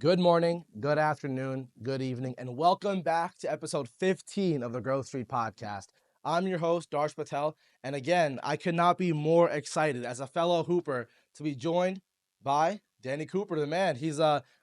Good morning, good afternoon, good evening, and welcome back to episode 15 of the Growth Street Podcast. I'm your host, Darsh Patel, and again, I could not be more excited as a fellow Hooper to be joined by Danny Cooper, the man. He's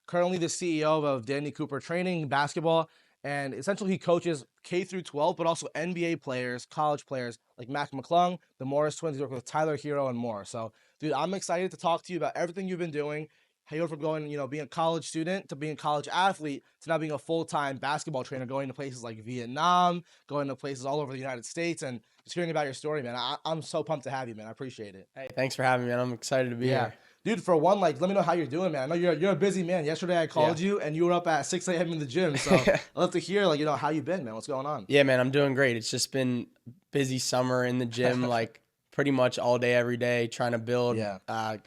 currently the CEO of Danny Cooper Training Basketball, and essentially he coaches K through 12, but also NBA players, college players like Mac McClung, the Morris twins. He's working with Tyler Hero and more. So, dude, I'm excited to talk to you about everything you've been doing, how you went from going, being a college student to being a college athlete to now being a full-time basketball trainer, going to places like Vietnam, going to places all over the United States, and just hearing about your story, man. I'm so pumped to have you, man. I appreciate it. Hey, thanks for having me, man. I'm excited to be Yeah. here. Dude, for one, like, let me know how you're doing, man. I know you're a busy man. Yesterday I Yeah. called you and you were up at 6 a.m. in the gym. So I'd love to hear, like, how you been, man. What's going on? Yeah, man, I'm doing great. It's just been busy summer in the gym, like pretty much all day, every day, trying to build, Yeah.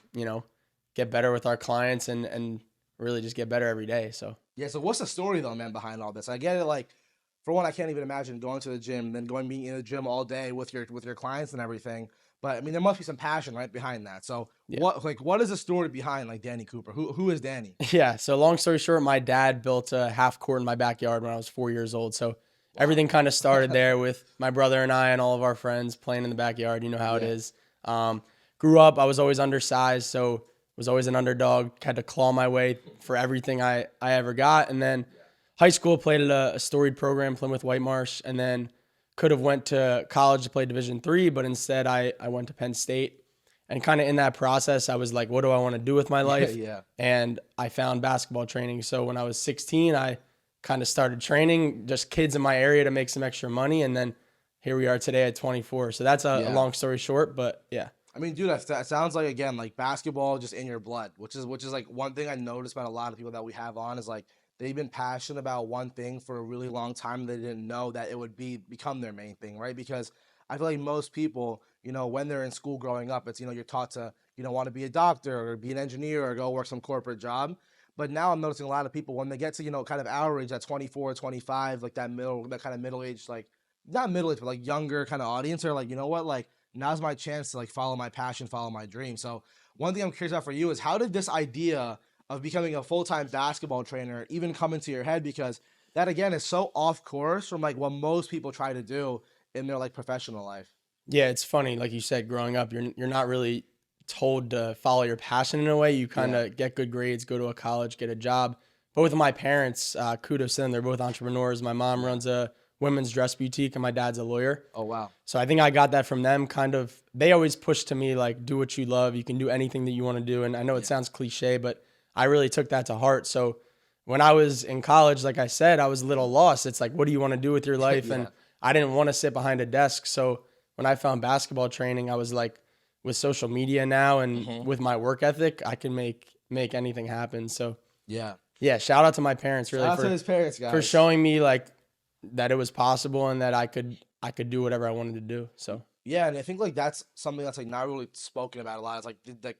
get better with our clients and really just get better every day. So Yeah, so what's the story though, man, behind all this? I get it, like, for one, I can't even imagine going to the gym, then going being in the gym all day with your clients and everything. But I mean, there must be some passion right behind that. So yeah. what is the story behind like Danny Cooper? Who is Danny? Yeah. So long story short, my dad built a half court in my backyard when I was 4 years old. So everything kind of started there with my brother and I and all of our friends playing in the backyard. You know how it Yeah. is. Grew up, I was always undersized, so was always an underdog. Had to claw my way for everything I ever got. And then high school played at a storied program, Plymouth White Marsh, and then could have went to college to play Division III, but instead I went to Penn State. And kind of in that process, I was like, what do I want to do with my life? Yeah. And I found basketball training. So when I was 16, I kind of started training just kids in my area to make some extra money. And then here we are today at 24. So that's a Yeah. long story short, but yeah. I mean, dude, that sounds like, again, like basketball just in your blood, which is like one thing I noticed about a lot of people that we have on is like they've been passionate about one thing for a really long time. They didn't know that it would become their main thing, right? Because I feel like most people, when they're in school growing up, it's you're taught to want to be a doctor or be an engineer or go work some corporate job. But now I'm noticing a lot of people when they get to kind of our age at 24, 25, like that kind of middle age, like not middle age, but like younger kind of audience, are like, you know what, like now's my chance to like follow my passion, follow my dream. So one thing I'm curious about for you is how did this idea of becoming a full-time basketball trainer even come into your head? Because that again is so off course from like what most people try to do in their like professional life. Yeah, it's funny. Like you said, growing up, you're not really told to follow your passion in a way. You kind Yeah. of get good grades, go to a college, get a job. Both of my parents, kudos to them, they're both entrepreneurs. My mom Yeah. runs a women's dress boutique, and my dad's a lawyer. Oh wow. So I think I got that from them. Kind of, they always push to me like, do what you love. You can do anything that you want to do. And I know it Yeah. sounds cliche, but I really took that to heart. So when I was in college, like I said, I was a little lost. It's like, what do you want to do with your life? Yeah. And I didn't want to sit behind a desk. So when I found basketball training, I was like, with social media now and Mhm. with my work ethic, I can make anything happen. So Yeah. yeah, shout out to my parents really Shout out to for his parents, guys. showing me like that it was possible and that I could do whatever I wanted to do. So Yeah, and I think like that's something that's like not really spoken about a lot. It's like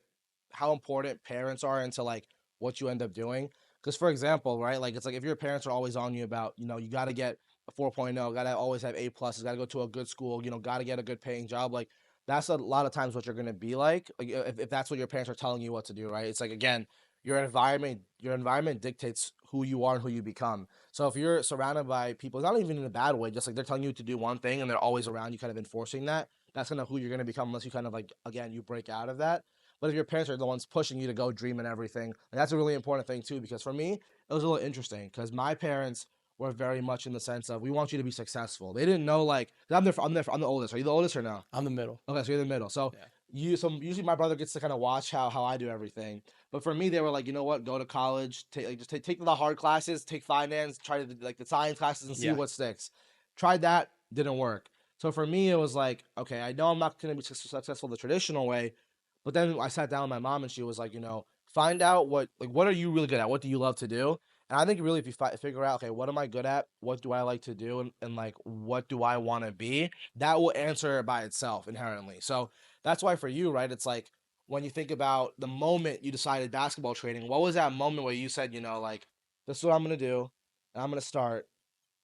how important parents are into like what you end up doing. Because for example, right, like it's like if your parents are always on you about you got to get a 4.0, got to always have A pluses, got to go to a good school, got to get a good paying job. Like that's a lot of times what you're gonna be like. Like if that's what your parents are telling you what to do, right? It's like again, your environment dictates who you are and who you become. So if you're surrounded by people, not even in a bad way, just like they're telling you to do one thing and they're always around you, kind of enforcing that, that's kind of who you're going to become unless you kind of like, again, you break out of that. But if your parents are the ones pushing you to go dream and everything, and that's a really important thing too, because for me, it was a little interesting because my parents were very much in the sense of we want you to be successful. They didn't know like 'cause I'm the oldest. Are you the oldest or no? I'm the middle. Okay, so you're in the middle. So Yeah. usually my brother gets to kind of watch how I do everything. But for me, they were like, you know what, go to college, just take the hard classes, take finance, try to like the science classes and see Yeah. what sticks. Tried that, didn't work. So for me, it was like, okay, I know I'm not going to be successful the traditional way, but then I sat down with my mom and she was like, find out what are you really good at? What do you love to do? And I think really if you figure out, okay, what am I good at? What do I like to do? And like, what do I want to be? That will answer it by itself inherently. So that's why for you, right? It's like when you think about the moment you decided basketball training, what was that moment where you said, like, this is what I'm gonna do, and I'm gonna start.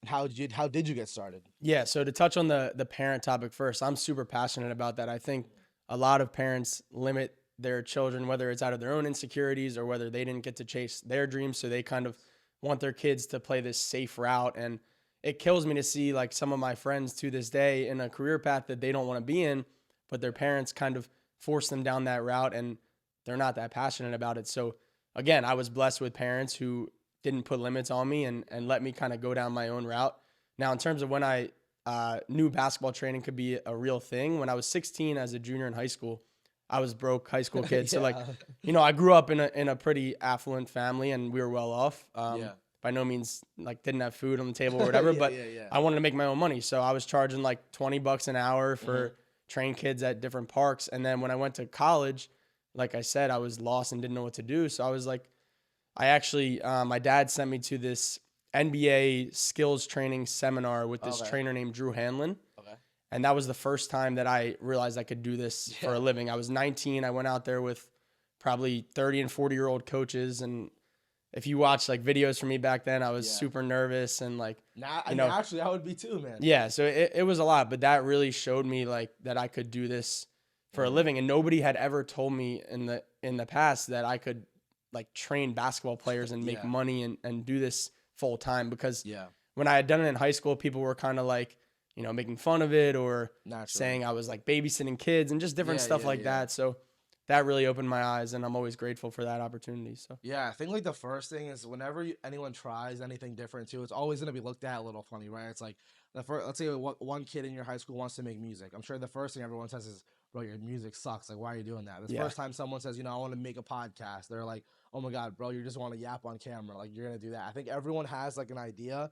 And how did you get started? Yeah, so to touch on the parent topic first, I'm super passionate about that. I think a lot of parents limit their children, whether it's out of their own insecurities or whether they didn't get to chase their dreams. So they kind of want their kids to play this safe route. And it kills me to see like some of my friends to this day in a career path that they don't want to be in, but their parents kind of force them down that route and they're not that passionate about it. So again, I was blessed with parents who didn't put limits on me and let me kind of go down my own route. Now, in terms of when I knew basketball training could be a real thing, when I was 16 as a junior in high school, I was broke high school kid. So like, I grew up in a pretty affluent family and we were well off. By no means like didn't have food on the table or whatever, but I wanted to make my own money. So I was charging like $20 an hour for train kids at different parks. And then when I went to college, like I said, I was lost and didn't know what to do. So I was like, I actually, my dad sent me to this NBA skills training seminar with this trainer named Drew Hanlon. And that was the first time that I realized I could do this for a living. I was 19. I went out there with probably 30 and 40-year-old coaches. And if you watch like videos from me back then, I was super nervous and like, actually I would be too, man. Yeah. So it was a lot, but that really showed me like that I could do this for a living. And nobody had ever told me in the past that I could like train basketball players and make money and do this full time, because when I had done it in high school, people were kind of like, making fun of it or saying I was like babysitting kids and just different stuff like that. So that really opened my eyes and I'm always grateful for that opportunity. So yeah, I think like the first thing is whenever anyone tries anything different too, it's always going to be looked at a little funny, right? It's like let's say one kid in your high school wants to make music. I'm sure the first thing everyone says is, bro, your music sucks. Like, why are you doing that? The first time someone says, I want to make a podcast, they're like, oh my God, bro, you just want to yap on camera. Like, you're going to do that. I think everyone has like an idea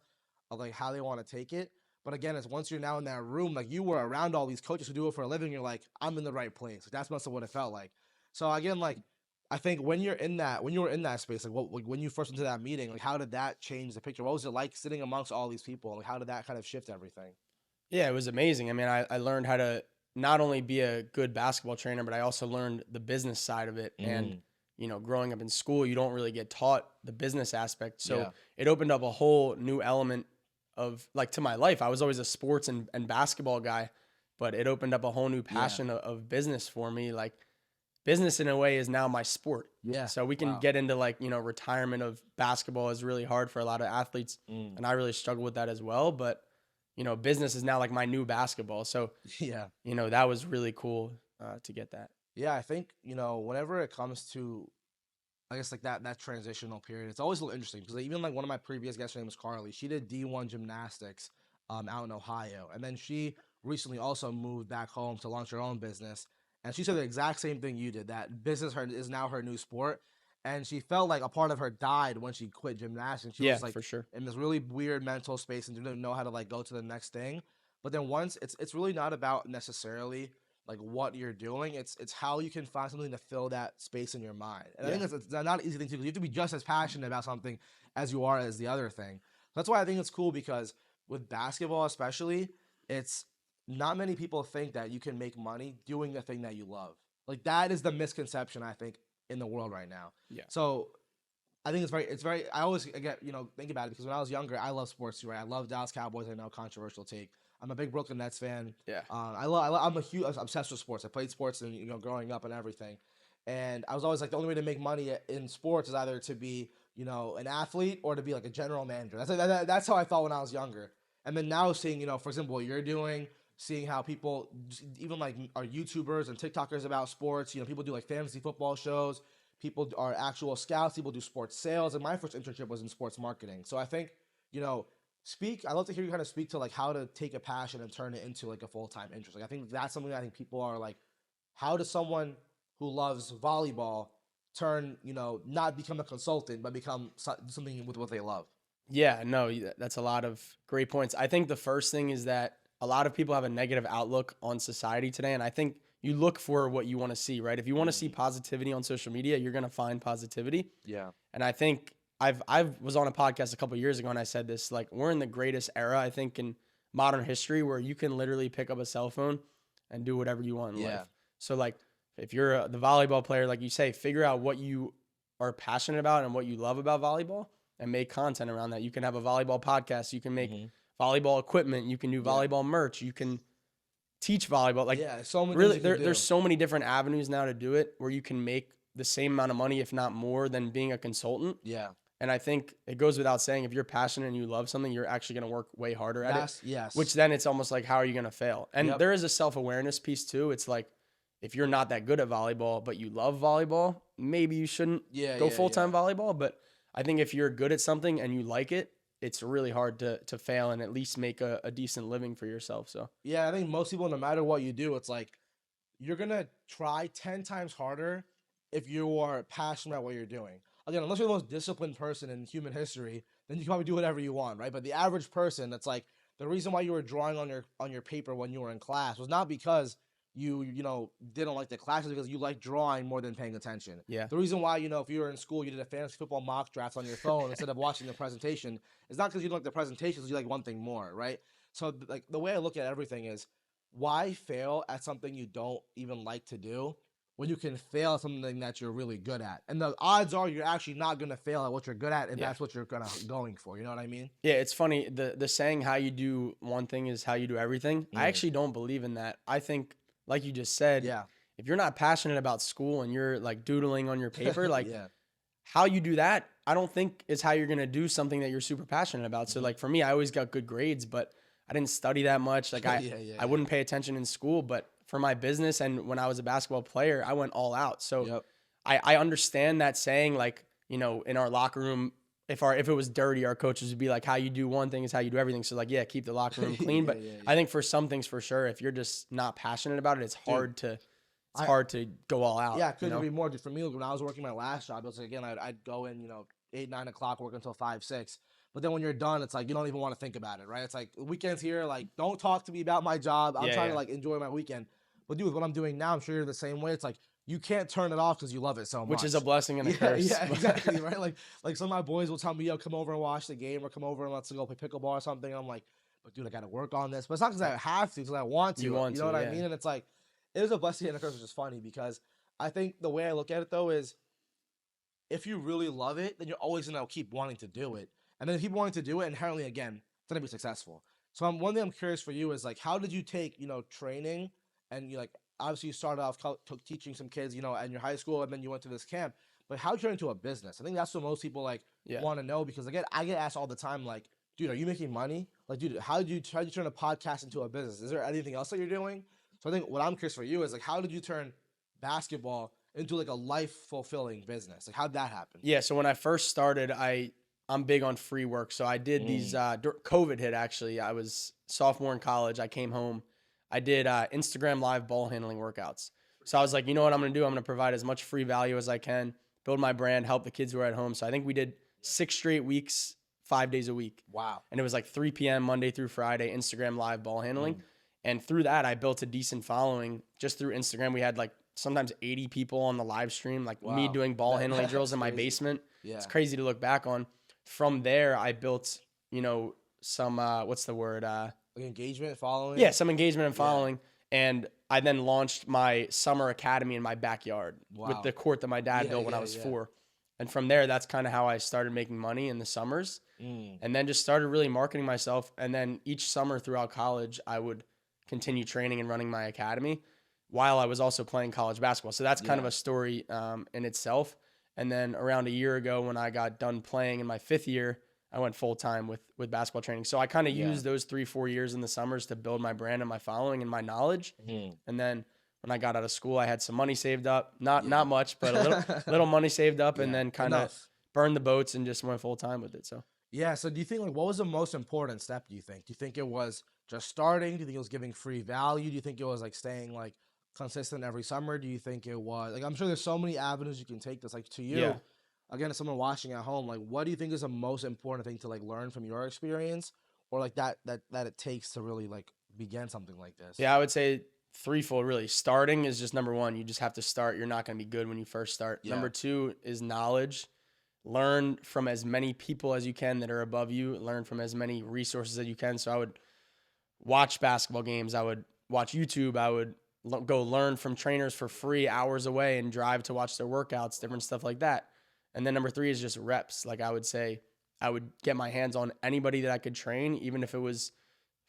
of like how they want to take it. But again, it's once you're now in that room, like you were around all these coaches who do it for a living, you're like, I'm in the right place. Like, that's must have what it felt like. So again, like, I think when you were in that space, like when you first went to that meeting, like how did that change the picture? What was it like sitting amongst all these people? Like how did that kind of shift everything? Yeah, it was amazing. I mean, I learned how to not only be a good basketball trainer, but I also learned the business side of it. And, growing up in school, you don't really get taught the business aspect. So it opened up a whole new element of like to my life. I was always a sports and basketball guy, but it opened up a whole new passion of business for me. Like business in a way is now my sport. Yeah. So we can get into like, retirement of basketball is really hard for a lot of athletes. And I really struggle with that as well. But, business is now like my new basketball. So, that was really cool to get that. Yeah. I think, whenever it comes to, I guess like that transitional period, it's always a little interesting because even like one of my previous guests, her name was Carly. She did D1 gymnastics out in Ohio. And then she recently also moved back home to launch her own business. And she said the exact same thing you did, that business is now her new sport. And she felt like a part of her died when she quit gymnastics. She was like for sure. in this really weird mental space and didn't know how to like go to the next thing. But then once it's really not about necessarily like what you're doing. It's how you can find something to fill that space in your mind. And I think it's not an easy thing to do. You have to be just as passionate about something as you are as the other thing. That's why I think it's cool, because with basketball especially, it's not many people think that you can make money doing the thing that you love. Like that is the misconception I think in the world right now. Yeah. So I think it's very I always get, think about it because when I was younger, I love sports too, right? I love Dallas Cowboys. I know, controversial take. I'm a big Brooklyn Nets fan. Yeah. I'm obsessed with sports. I played sports and growing up and everything. And I was always like, the only way to make money in sports is either to be, an athlete or to be like a general manager. That's how I thought when I was younger. And then now seeing, for example, what you're doing, seeing how people even like are YouTubers and TikTokers about sports, people do like fantasy football shows, people are actual scouts, people do sports sales. And my first internship was in sports marketing. So I think, I'd love to hear you kind of speak to like how to take a passion and turn it into like a full-time interest. Like I think that's something I think people are like, how does someone who loves volleyball turn, not become a consultant, but become something with what they love? Yeah, no, that's a lot of great points. I think the first thing is that a lot of people have a negative outlook on society today. And I think you look for what you want to see, right? If you want to see positivity on social media, you're going to find positivity. Yeah. And I think I was on a podcast a couple of years ago and I said this, like we're in the greatest era, I think, in modern history where you can literally pick up a cell phone and do whatever you want in life. So like if you're the volleyball player, like you say, figure out what you are passionate about and what you love about volleyball and make content around that. You can have a volleyball podcast. You can make volleyball equipment. You can do volleyball merch. You can teach volleyball. Like Yeah, so many things really, you can there's do. so many different avenues now to do it where you can make the same amount of money, if not more, than being a consultant. Yeah, And I think it goes without saying, if you're passionate and you love something, you're actually going to work way harder at it, that's which yes. then it's almost like, how are you going to fail? And Yep. there is a self-awareness piece too. It's like, if you're not that good at volleyball, but you love volleyball, maybe you shouldn't Yeah, go yeah, yeah. full-time volleyball. But I think if you're good at something and you like it, it's really hard to fail and at least make a decent living for yourself. So Yeah, I think most people, no matter what you do, it's like you're gonna try 10 times harder if you are passionate about what you're doing. Again, unless you're the most disciplined person in human history, then you can probably do whatever you want, right? But the average person, that's like the reason why you were drawing on your paper when you were in class was not because you didn't like the classes, because you like drawing more than paying attention. yeah, The reason why, if you were in school, you did a fantasy football mock draft on your phone instead of watching the presentation, is not because you don't like the presentation, you like one thing more, right? So like the way I look at everything is, why fail at something you don't even like to do when you can fail at something that you're really good at? And the odds are you're actually not going to fail at what you're good at, and yeah. that's what you're going for. You know what I mean? Yeah, it's funny. The saying, how you do one thing is how you do everything. I Mm. actually don't believe in that. I think, like you just said, Yeah. if you're not passionate about school and you're like doodling on your paper, like Yeah. how you do that, I don't think is how you're gonna do something that you're super passionate about. So Mhm. like for me, I always got good grades, but I didn't study that much. Like Yeah. Yeah. I Yeah. wouldn't pay attention in school, but for my business and when I was a basketball player, I went all out. So Yep. I understand that saying, like, in our locker room, if it was dirty, our coaches would be like, how you do one thing is how you do everything. So like, yeah, keep the locker room clean. Yeah. But Yeah. I Yeah. think for some things, for sure, if you're just not passionate about it, Dude, it's I hard to go all out, yeah, you couldn't know? agree more. Dude, for me, when I was working my last job, it was like, again, I'd go in, 8, 9 o'clock, work until 5, 6. But then when you're done, it's like you don't even want to think about it, right? It's like weekends here, like don't talk to me about my job. I'm Yeah, trying to yeah. like enjoy my weekend. But dude, what I'm doing now, I'm sure you're the same way. It's like you can't turn it off because you love it so Which is a much. blessing and a Yeah, curse. yeah, exactly, right? Like some of my boys will tell me, yo, come over and watch the game, or come over and let's go play pickleball or something. And I'm like, but dude, I got to work on this. But it's not because I have to, because I want to. You want You know to, what I yeah. mean? And it's like it is a blessing and a curse, which is funny because I think the way I look at it though is, if you really love it, then you're always gonna keep wanting to do it. And then if you keep wanting to do it, inherently again, it's gonna be successful. So one thing I'm curious for you is like, how did you take training, and you like obviously you started off teaching some kids in your high school, and then you went to this camp. But how did you turn into a business? I think that's what most people like Yeah. want to know, because again, I get asked all the time like, dude, are you making money? Like, dude, how did you turn a podcast into a business? Is there anything else that you're doing? So I think what I'm curious for you is like, how did you turn basketball into like a life fulfilling business? Like, how'd that happen? Yeah, so when I first started, I'm big on free work. So I did these COVID hit actually. I was sophomore in college. I came home. I did Instagram live ball handling workouts. So I was like, you know what I'm going to do? I'm going to provide as much free value as I can, build my brand, help the kids who are at home. So I think we did 6 straight weeks, 5 days a week. Wow. And it was like 3 p.m. Monday through Friday, Instagram live ball handling. Mm. And through that, I built a decent following just through Instagram. We had like sometimes 80 people on the live stream, like me Wow. doing ball handling That's drills in my crazy. basement. Yeah. It's crazy to look back on. From there, I built, some, what's the word? Like engagement, following. Yeah, some engagement and Yeah. following. And I then launched my summer academy in my backyard with Wow. the court that my dad Yeah, built when I yeah, was yeah. 4. And from there, that's kind of how I started making money in the summers. Mm. And then just started really marketing myself. And then each summer throughout college, I would continue training and running my academy while I was also playing college basketball. So that's kind of Yeah. a story in itself. And then around a year ago, when I got done playing in my 5th year, I went full time with basketball training. So I kind of Yeah. used those 3-4 years in the summers to build my brand and my following and my knowledge. Mm. And then when I got out of school, I had some money saved up, not Yeah. much, but a little money saved up, and Yeah. then kind of Enough. burned the boats and just went full time with it. So. Yeah. So do you think, like, what was the most important step? Do you think? Do you think it was just starting? Do you think it was giving free value? Do you think it was like staying like consistent every summer? Do you think it was like, I'm sure there's so many avenues you can take this. Like, to you, Yeah. again, as someone watching at home, like, what do you think is the most important thing to like learn from your experience, or like that it takes to really like begin something like this? Yeah, I would say threefold really. Starting is just number one. You just have to start. You're not going to be good when you first start. Yeah. Number 2 is knowledge. Learn from as many people as you can that are above you. Learn from as many resources as you can. So I would watch basketball games. I would watch YouTube. I would go learn from trainers for free hours away and drive to watch their workouts, different stuff like that. And then number 3 is just reps. Like I would say, I would get my hands on anybody that I could train, even if it was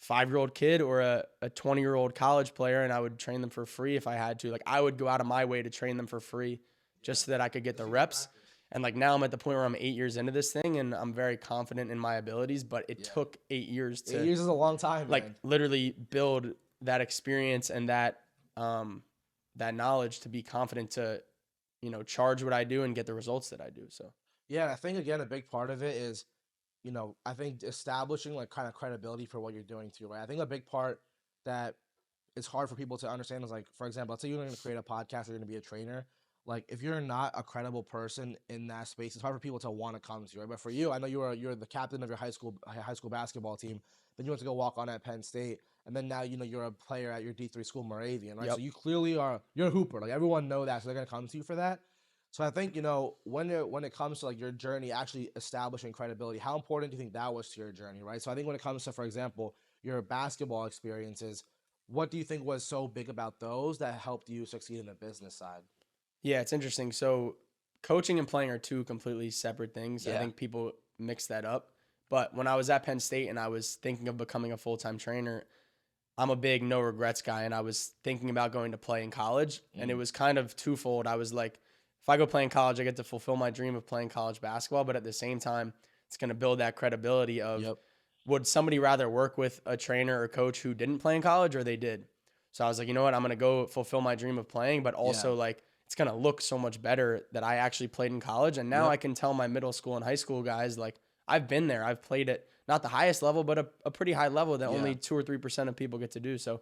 5-year-old kid or a 20-year-old college player, and I would train them for free if I had to. Like I would go out of my way to train them for free just so that I could get the reps. And like now I'm at the point where I'm 8 years into this thing and I'm very confident in my abilities, but it took 8 years to 8 years is a long time, like man. literally build that experience and that knowledge to be confident to, charge what I do and get the results that I do. So Yeah, I think again a big part of it is, I think establishing like kind of credibility for what you're doing too, right? I think a big part that it's hard for people to understand is like, for example, let's say you're going to create a podcast or you're going to be a trainer. Like, if you're not a credible person in that space, it's hard for people to want to come to you. Right? But for you, I know you're the captain of your high school basketball team. Then you went to go walk on at Penn State, and then now you're a player at your D3 school, Moravian, right? Yep. So you clearly you're a hooper. Like everyone know that, so they're going to come to you for that. So I think when it comes to like your journey, actually establishing credibility, how important do you think that was to your journey, right? So I think when it comes to, for example, your basketball experiences, what do you think was so big about those that helped you succeed in the business side? yeah, it's interesting. So coaching and playing are two completely separate things. I Yeah. think people mix that up. But when I was at Penn State and I was thinking of becoming a full-time trainer, I'm a big no regrets guy, and I was thinking about going to play in college, and it was kind of twofold. I was like, if I go play in college, I get to fulfill my dream of playing college basketball, but at the same time, it's going to build that credibility of Yep. would somebody rather work with a trainer or coach who didn't play in college or they did? So I was like, you know what, I'm going to go fulfill my dream of playing, but also like it's going to look so much better that I actually played in college. And now I can tell my middle school and high school guys, like, I've been there. I've played at not the highest level, but a pretty high level that only 2 or 3% of people get to do. So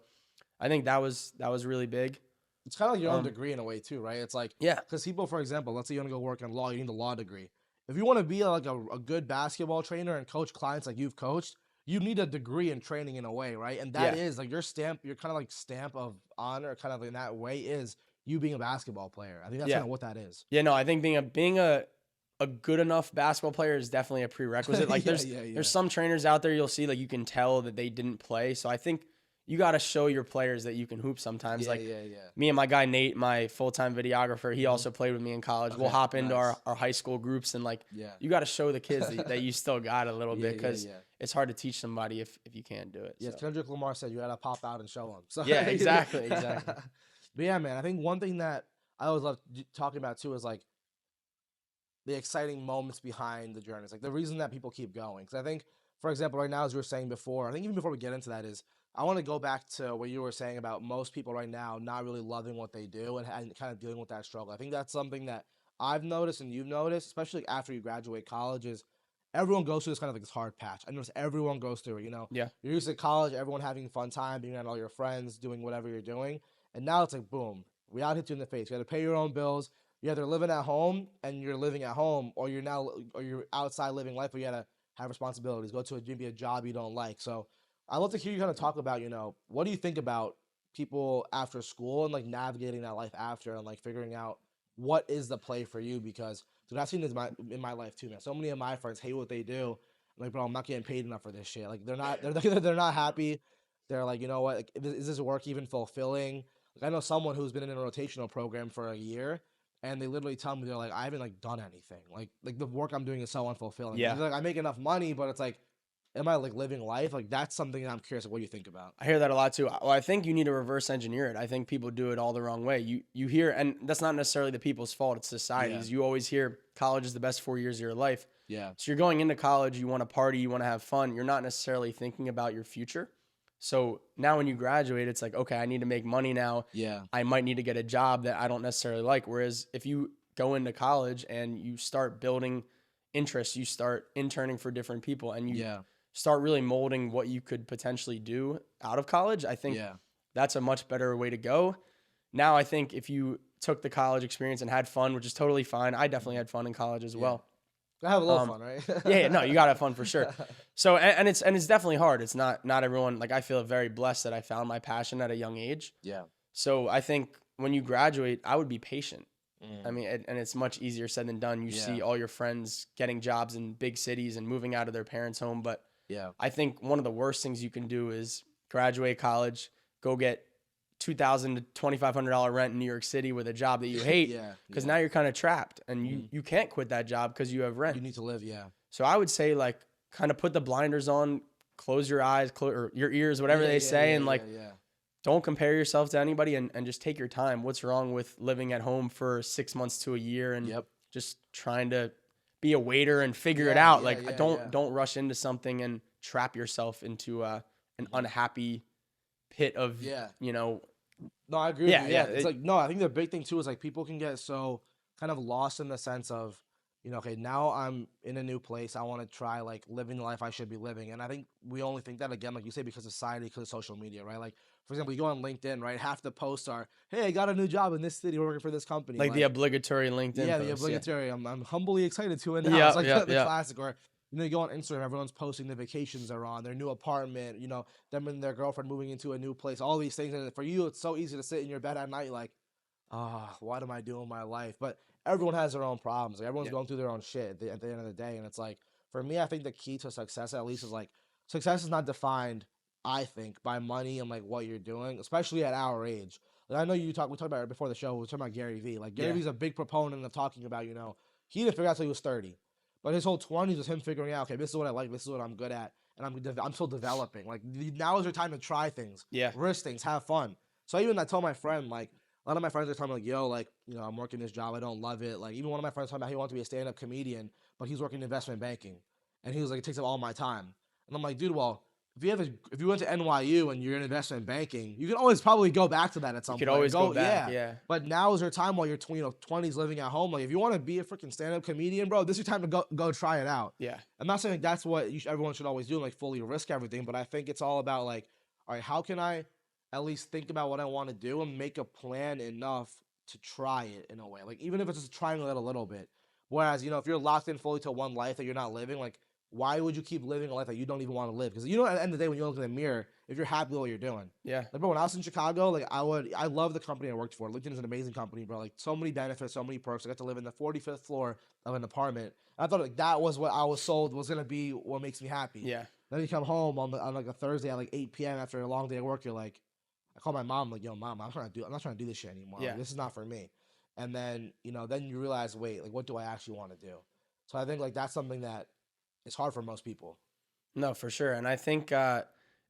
I think that was really big. It's kind of like your own degree in a way too, right? It's like, Yeah. because people, for example, let's say you want to go work in law, you need a law degree. If you want to be like a good basketball trainer and coach clients like you've coached, you need a degree in training in a way, right? And that is like your stamp, your kind of like stamp of honor, kind of in that way, is you being a basketball player. I think that's kind of what that is. Yeah, no, I think being a good enough basketball player is definitely a prerequisite. Like there's some trainers out there you'll see like you can tell that they didn't play. So I think you got to show your players that you can hoop sometimes. Me and my guy Nate, my full-time videographer, he also played with me in college. We'll hop into our high school groups and like you got to show the kids that you still got a little bit because it's hard to teach somebody if you can't do it. Yeah, so. Kendrick Lamar said you got to pop out and show them. So yeah, exactly. But yeah, man, I think one thing that I always love talking about too is like the exciting moments behind the journey. It's like the reason that people keep going. Because I think, for example, right now, as we were saying before, I think even before we get into that is, I want to go back to what you were saying about most people right now not really loving what they do and kind of dealing with that struggle. I think that's something that I've noticed and you've noticed, especially after you graduate college, is everyone goes through this kind of like this hard patch. I notice everyone goes through it, Yeah. You're used to college, everyone having fun time, being around all your friends, doing whatever you're doing. And now it's like, boom, reality hits you in the face. You got to pay your own bills. You're either living at home and you're living at home, or you're outside living life, but you got to have responsibilities, go to maybe a job you don't like. So I'd love to hear you kind of talk about, what do you think about people after school and like navigating that life after and like figuring out what is the play for you? Because dude, I've seen this in my life too, man. So many of my friends hate what they do. I'm like, bro, I'm not getting paid enough for this shit. Like they're not happy. They're like, you know what? Like, is this work even fulfilling? Like I know someone who's been in a rotational program for a year, and they literally tell me they're like, I haven't like done anything. Like the work I'm doing is so unfulfilling. Yeah. Like I make enough money, but it's like, am I like living life? Like that's something that I'm curious. Like, what do you think about? I hear that a lot too. Well, I think you need to reverse engineer it. I think people do it all the wrong way. You hear, and that's not necessarily the people's fault. It's society's. You always hear college is the best 4 years of your life. Yeah. So you're going into college, you want to party, you want to have fun. You're not necessarily thinking about your future. So now when you graduate, it's like, okay, I need to make money now. Yeah. I might need to get a job that I don't necessarily like. Whereas if you go into college and you start building interests, you start interning for different people, and you start really molding what you could potentially do out of college, I think that's a much better way to go. Now, I think if you took the college experience and had fun, which is totally fine. I definitely had fun in college as well. I have a little fun, right? No, you gotta have fun for sure. So, and it's definitely hard. It's not everyone. Like I feel very blessed that I found my passion at a young age. Yeah. So I think when you graduate, I would be patient. I mean, and it's much easier said than done. You see all your friends getting jobs in big cities and moving out of their parents' home. But I think one of the worst things you can do is graduate college, go get $2,000 to $2,500 rent in New York City with a job that you hate, because now you're kind of trapped and you can't quit that job because you have rent. You need to live, So I would say like kind of put the blinders on, close your eyes, or your ears, whatever they say, and like don't compare yourself to anybody, and just take your time. What's wrong with living at home for 6 months to a year and just trying to be a waiter and figure it out? Like don't rush into something and trap yourself into an unhappy pit of you know. No, I agree with you. Yeah, it's like, no, I think the big thing too is like people can get so kind of lost in the sense of, you know, okay, now I'm in a new place. I want to try like living the life I should be living. And I think we only think that, again, like you say, because of society, because of social media, right? Like, for example, you go on LinkedIn, right? Half the posts are, hey, I got a new job in this city working for this company. Like the obligatory LinkedIn Yeah, post, the obligatory. I'm humbly excited to announce. Yeah, Like the classic. Or, you know, you go on Instagram, everyone's posting the vacations they're on, their new apartment, you know, them and their girlfriend moving into a new place, all these things. And for you, it's so easy to sit in your bed at night like, what am I doing with my life? But everyone has their own problems. Like, everyone's going through their own shit at the end of the day. And it's like, for me, I think the key to success, at least, is like, success is not defined, I think, by money and like what you're doing, especially at our age. Like, I know we talked about it before the show. We were talking about Gary Vee. Like, Gary Vee's a big proponent of talking about, you know, he didn't figure out until he was 30. But his whole 20s was him figuring out, okay, this is what I like, this is what I'm good at, and I'm still developing. Like, now is your time to try things, risk things, have fun. So even I told my friend, like, a lot of my friends are telling me, like, yo, like, you know, I'm working this job, I don't love it. Like, even one of my friends talking about he wanted to be a stand-up comedian, but he's working in investment banking. And he was like, it takes up all my time. And I'm like, dude, well, if you went to NYU and you're in investment banking, you can always probably go back to that at some point. You could always go back, yeah. But now is your time while you're 20s living at home. Like, if you want to be a freaking stand-up comedian, bro, this is your time to go try it out. Yeah. I'm not saying that's what everyone should always do, like fully risk everything, but I think it's all about like, all right, how can I at least think about what I want to do and make a plan enough to try it in a way. Like, even if it's just trying it a little bit. Whereas, you know, if you're locked in fully to one life that you're not living, like, why would you keep living a life that you don't even want to live? Because, you know, at the end of the day, when you look in the mirror, if you're happy with what you're doing. Yeah. Like, bro, when I was in Chicago, like, I love the company I worked for. LinkedIn is an amazing company, bro. Like, so many benefits, so many perks. I got to live in the 45th floor of an apartment. I thought, like, that was what I was sold was going to be what makes me happy. Yeah. Then you come home on like a Thursday at like 8 p.m. after a long day of work, you're like, I call my mom, like, yo, mom, I'm not trying to do this shit anymore. Yeah. Like, this is not for me. And then, you know, then you realize, wait, like, what do I actually want to do? So I think, like, that's something that is hard for most people. No, for sure. And I think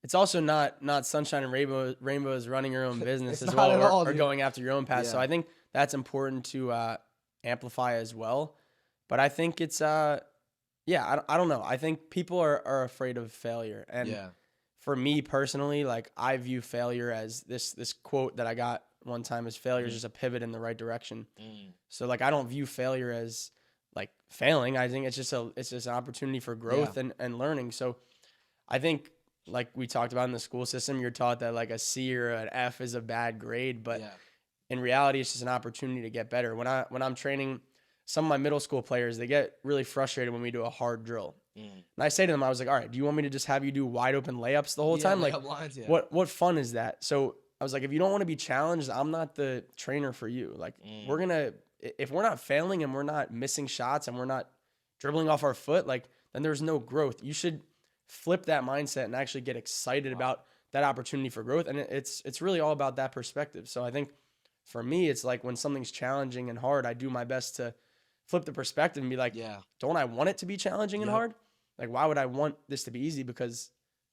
it's also not sunshine and rainbows running your own business as well, or going after your own path. Yeah. So I think that's important to amplify as well. But I think it's, I don't know. I think people are afraid of failure. And for me personally, like, I view failure as this quote that I got one time is failure is just a pivot in the right direction. So, like, I don't view failure as like failing. I think it's just an opportunity for growth and learning. So I think, like we talked about in the school system, you're taught that like a C or an F is a bad grade, but in reality, it's just an opportunity to get better. When I'm training some of my middle school players, they get really frustrated when we do a hard drill. And I say to them, I was like, all right, do you want me to just have you do wide open layups the whole time? Like, lines, what fun is that? So I was like, if you don't want to be challenged, I'm not the trainer for you. Like, if we're not failing and we're not missing shots and we're not dribbling off our foot, like, then there's no growth. You should flip that mindset and actually get excited about that opportunity for growth. And it's really all about that perspective. So I think for me, it's like when something's challenging and hard, I do my best to flip the perspective and be like, don't I want it to be challenging and hard? Like, why would I want this to be easy? Because,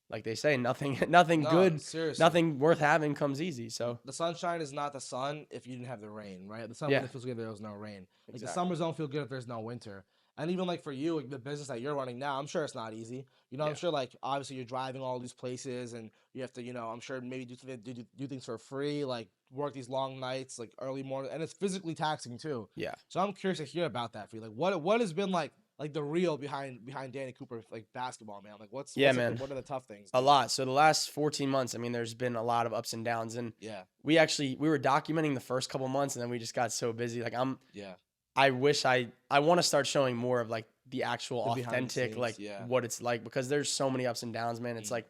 like they say, nothing good, seriously, nothing worth having comes easy. So the sunshine is not the sun if you didn't have the rain, right? The sun feels good if there was no rain. Like, exactly. The summers don't feel good if there's no winter. And even like for you, like, the business that you're running now, I'm sure it's not easy. You know, I'm sure, like, obviously you're driving all these places and you have to, you know, I'm sure maybe do things for free, like work these long nights, like early morning, and it's physically taxing too. Yeah. So I'm curious to hear about that for you. Like, what has been like the real behind Danny Cooper, like, basketball, man? Like, what are the tough things? A lot. So the last 14 months, I mean, there's been a lot of ups and downs, and we were documenting the first couple months, and then we just got so busy. Like, I wish I want to start showing more of like the actual authentic, like what it's like, because there's so many ups and downs, man. It's like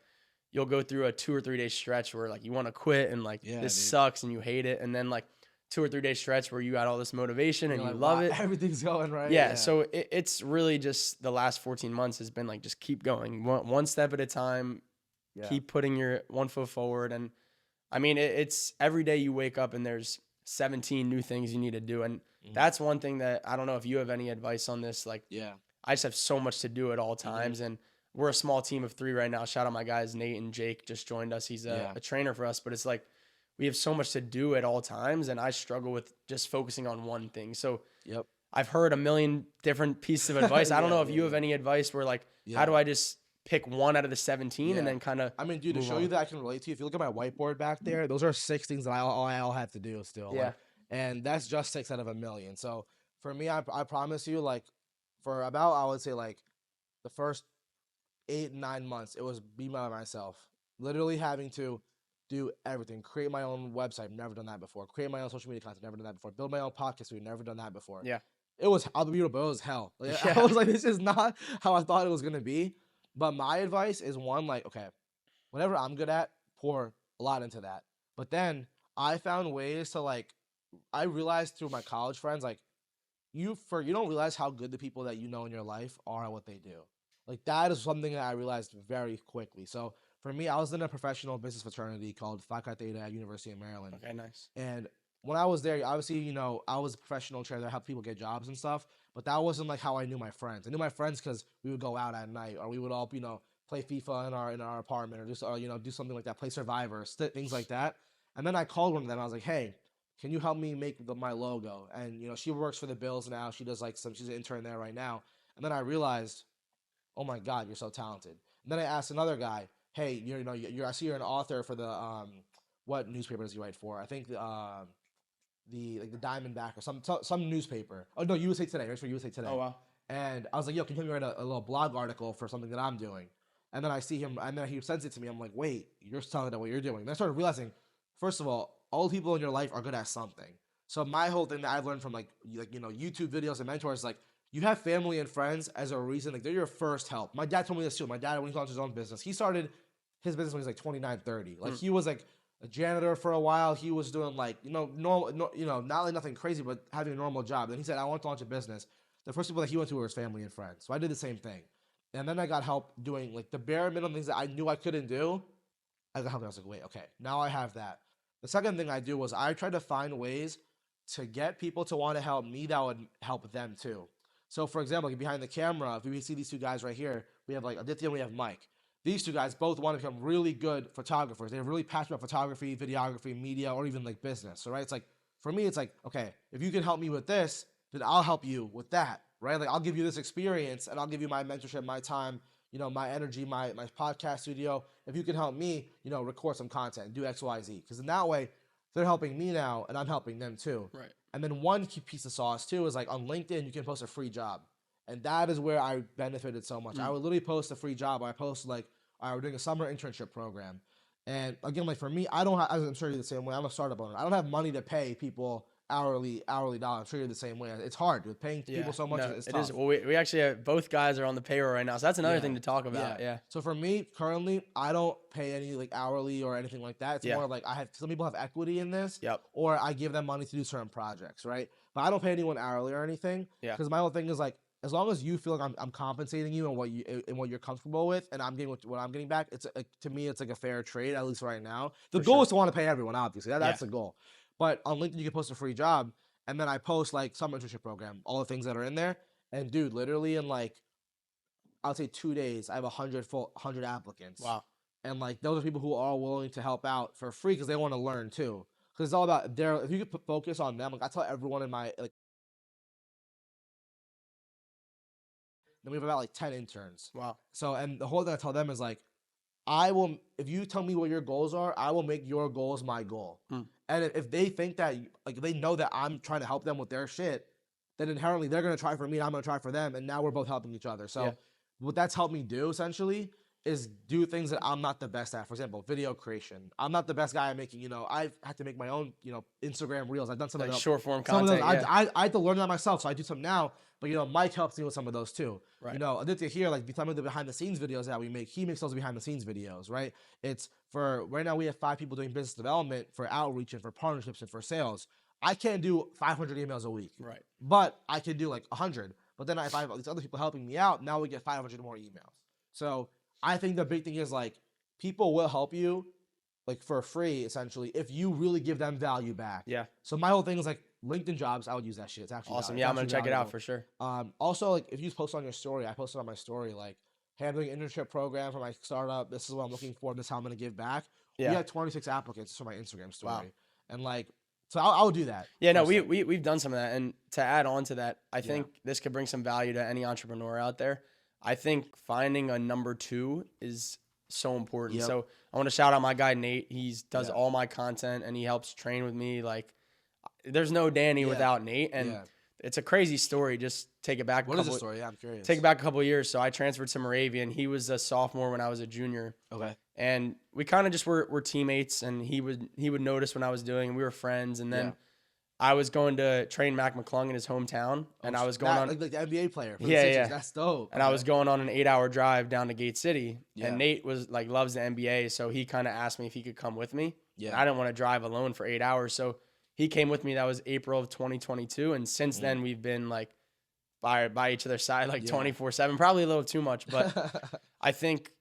you'll go through a 2 or 3 day stretch where like you want to quit and like this sucks and you hate it, and then like 2 or 3 day stretch where you got all this motivation and you love it. Everything's going right. Yeah. So it's really just the last 14 months has been like, just keep going one step at a time, keep putting your one foot forward. And I mean, it's every day you wake up and there's 17 new things you need to do. And that's one thing that I don't know if you have any advice on this. Like, I just have so much to do at all times. And we're a small team of 3 right now. Shout out my guys, Nate and Jake just joined us. He's Yeah. a trainer for us, but it's like we have so much to do at all times, and I struggle with just focusing on one thing. So Yep. I've heard a million different pieces of advice. I don't know if you have any advice where like, how do I just pick one out of the 17 and then kind of I mean, dude, to show you that I can relate to you, if you look at my whiteboard back there, those are 6 things that I all have to do still. Yeah. Like, and that's just 6 out of a million. So for me, I promise you, like, for about, I would say, like, the first 8, 9 months, it was be by myself. Literally having to do everything. Create my own website, never done that before. Create my own social media content, never done that before. Build my own podcast, we've never done that before. Yeah. It was, I'll be real, but it was hell. Like, Yeah. I was like, this is not how I thought it was going to be. But my advice is one, like, okay, whatever I'm good at, pour a lot into that. But then I found ways to, like, I realized through my college friends, like, you don't realize how good the people that you know in your life are at what they do. Like, that is something that I realized very quickly. So for me, I was in a professional business fraternity called Phi Chi Theta at University of Maryland. Okay, nice. And when I was there, obviously, you know, I was a professional trainer that helped people get jobs and stuff. But that wasn't like how I knew my friends. I knew my friends because we would go out at night, or we would all, you know, play FIFA in our apartment, or just, you know, do something like that, play Survivor, things like that. And then I called one of them. I was like, hey, can you help me make my logo? And, you know, she works for the Bills now. She does like she's an intern there right now. And then I realized, oh my God, you're so talented. And then I asked another guy, hey, I see you're an author for the what newspaper does he write for? I think the Diamondback or some newspaper. Oh no, USA Today. Right, for USA Today. Oh wow. And I was like, yo, can you help me write a little blog article for something that I'm doing? And then I see him, and then he sends it to me. I'm like, wait, you're telling that what you're doing. And I started realizing, first of all the people in your life are good at something. So my whole thing that I've learned from like you know, YouTube videos and mentors is like, you have family and friends as a reason, like they're your first help. My dad told me this too. My dad, when he launched his own business, he started his business when he was like 29, 30. Like he was like a janitor for a while. He was doing like, you know, normal, you know, not like nothing crazy, but having a normal job. Then he said, I want to launch a business. The first people that he went to were his family and friends. So I did the same thing. And then I got help doing like the bare minimum things that I knew I couldn't do. I got help. I was like, wait, okay, now I have that. The second thing I do was I tried to find ways to get people to want to help me that would help them too. So for example, like behind the camera, if we see these 2 guys right here, we have like Aditya and we have Mike. These 2 guys both want to become really good photographers. They're really passionate about photography, videography, media, or even like business. So right, it's like for me, it's like, okay, if you can help me with this, then I'll help you with that. Right? Like I'll give you this experience and I'll give you my mentorship, my time, you know, my energy, my podcast studio. If you can help me, you know, record some content, do X, Y, Z. Because in that way, they're helping me now and I'm helping them too. Right. And then one key piece of sauce too is like on LinkedIn, you can post a free job. And that is where I benefited so much. I would literally post a free job. I posted like, we're doing a summer internship program. And again, like for me, I don't have, I'm sure you're the same way. I'm a startup owner. I don't have money to pay people hourly dollars. I'm sure you're the same way. It's hard with paying people so much. It's tough. It is. Well, we actually have, both guys are on the payroll right now. So that's another thing to talk about. Yeah. So for me, currently, I don't pay any like hourly or anything like that. It's more like some people have equity in this. Yep. Or I give them money to do certain projects, right? But I don't pay anyone hourly or anything. Yeah. Because my whole thing is like, as long as you feel like I'm compensating you and what you're comfortable with, and I'm getting what I'm getting back, it's to me it's like a fair trade, at least right now. The goal is to want to pay everyone, obviously. That's the goal. But on LinkedIn, you can post a free job, and then I post like some internship program, all the things that are in there. And dude, literally in like, I'll say 2 days, I have 100 applicants. Wow. And like those are people who are willing to help out for free because they want to learn too. Because it's all about if you could focus on them. Like I tell everyone in my like. Then we have about like 10 interns. Wow. So, and the whole thing I tell them is like, if you tell me what your goals are, I will make your goals my goal. And if they think that, like, they know that I'm trying to help them with their shit, then inherently they're going to try for me and I'm going to try for them. And now we're both helping each other. So what that's helped me do essentially is do things that I'm not the best at. For example, video creation. I'm not the best guy at making, you know, I've had to make my own, you know, Instagram reels. I've done some like of those. Short form Some content. of those, I had to learn that myself. So I do some now. But, you know, Mike helps me with some of those too. Right. You know, Aditya here, like some of the behind the scenes videos that we make, he makes those behind the scenes videos, right? It's for, right now we have 5 people doing business development for outreach and for partnerships and for sales. I can't do 500 emails a week. Right. But I can do like 100. But then if I have these other people helping me out, now we get 500 more emails. So I think the big thing is like people will help you like for free essentially if you really give them value back. Yeah. So my whole thing is like LinkedIn jobs, I would use that shit. It's actually awesome. valuable. Yeah, I'm gonna check it out for sure. Also, like if you post on your story, I posted on my story like, handling internship program for my startup. This is what I'm looking for. This is how I'm gonna give back. We Yeah. had 26 applicants for my Instagram Wow. story, and like, so I'll do that. Yeah, no, First thing. we've done some of that. And to add on to that, I Yeah. think this could bring some value to any entrepreneur out there. I think finding a number two is so important. Yep. So I want to shout out my guy Nate. He does Yeah. all my content and he helps train with me. Like, there's no Danny Yeah. without Nate. And Yeah. it's a crazy story. Just take it back a What is the couple story? Yeah, I'm curious. take it back a couple of years. So I transferred to Moravian. He was a sophomore when I was a junior. Okay. And we kind of just were teammates, and he would notice when I was doing, and we were friends. And then Yeah. I was going to train Mac McClung in his hometown, and I was going on, like the NBA player. For Yeah, the Sixers. yeah. That's dope. and I was going on an 8-hour drive down to Gate City. Yeah. And Nate was like loves the NBA, so he kind of asked me if he could come with me. Yeah. And I didn't want to drive alone for 8 hours, so he came with me. That was April of 2022, and since then we've been like by each other's side like Yeah. 24/7. Probably a little too much, but I think,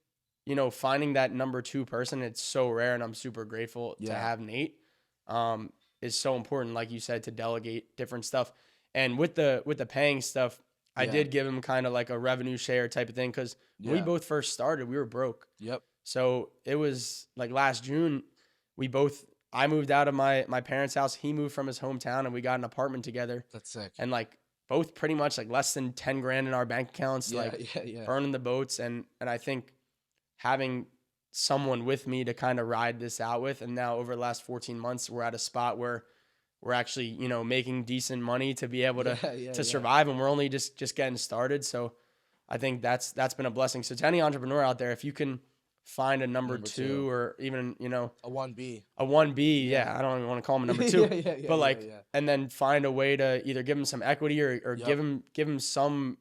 finding that number two person, it's so rare, and I'm super grateful to Yeah. have Nate. Is so important, like you said, to delegate different stuff. And with the paying stuff, I Yeah. did give him kind of like a revenue share type of thing, because when we Yeah. both first started, we were broke. Yep. So it was like last June, I moved out of my parents' house. He moved from his hometown, and we got an apartment together. That's sick. And like both pretty much like less than 10 grand in our bank accounts, Yeah. like Yeah. burning the boats. And I think having someone with me to kind of ride this out with, and now over the last 14 months, we're at a spot where we're actually, making decent money to be able to Yeah. survive, and we're only just getting started. So I think that's been a blessing. So to any entrepreneur out there, if you can find a number Number two, two. or even, A 1B. a 1B, Yeah. I don't even want to call him a number two, Yeah. but like, yeah. and then find a way to either give them some equity, or Yep. give them some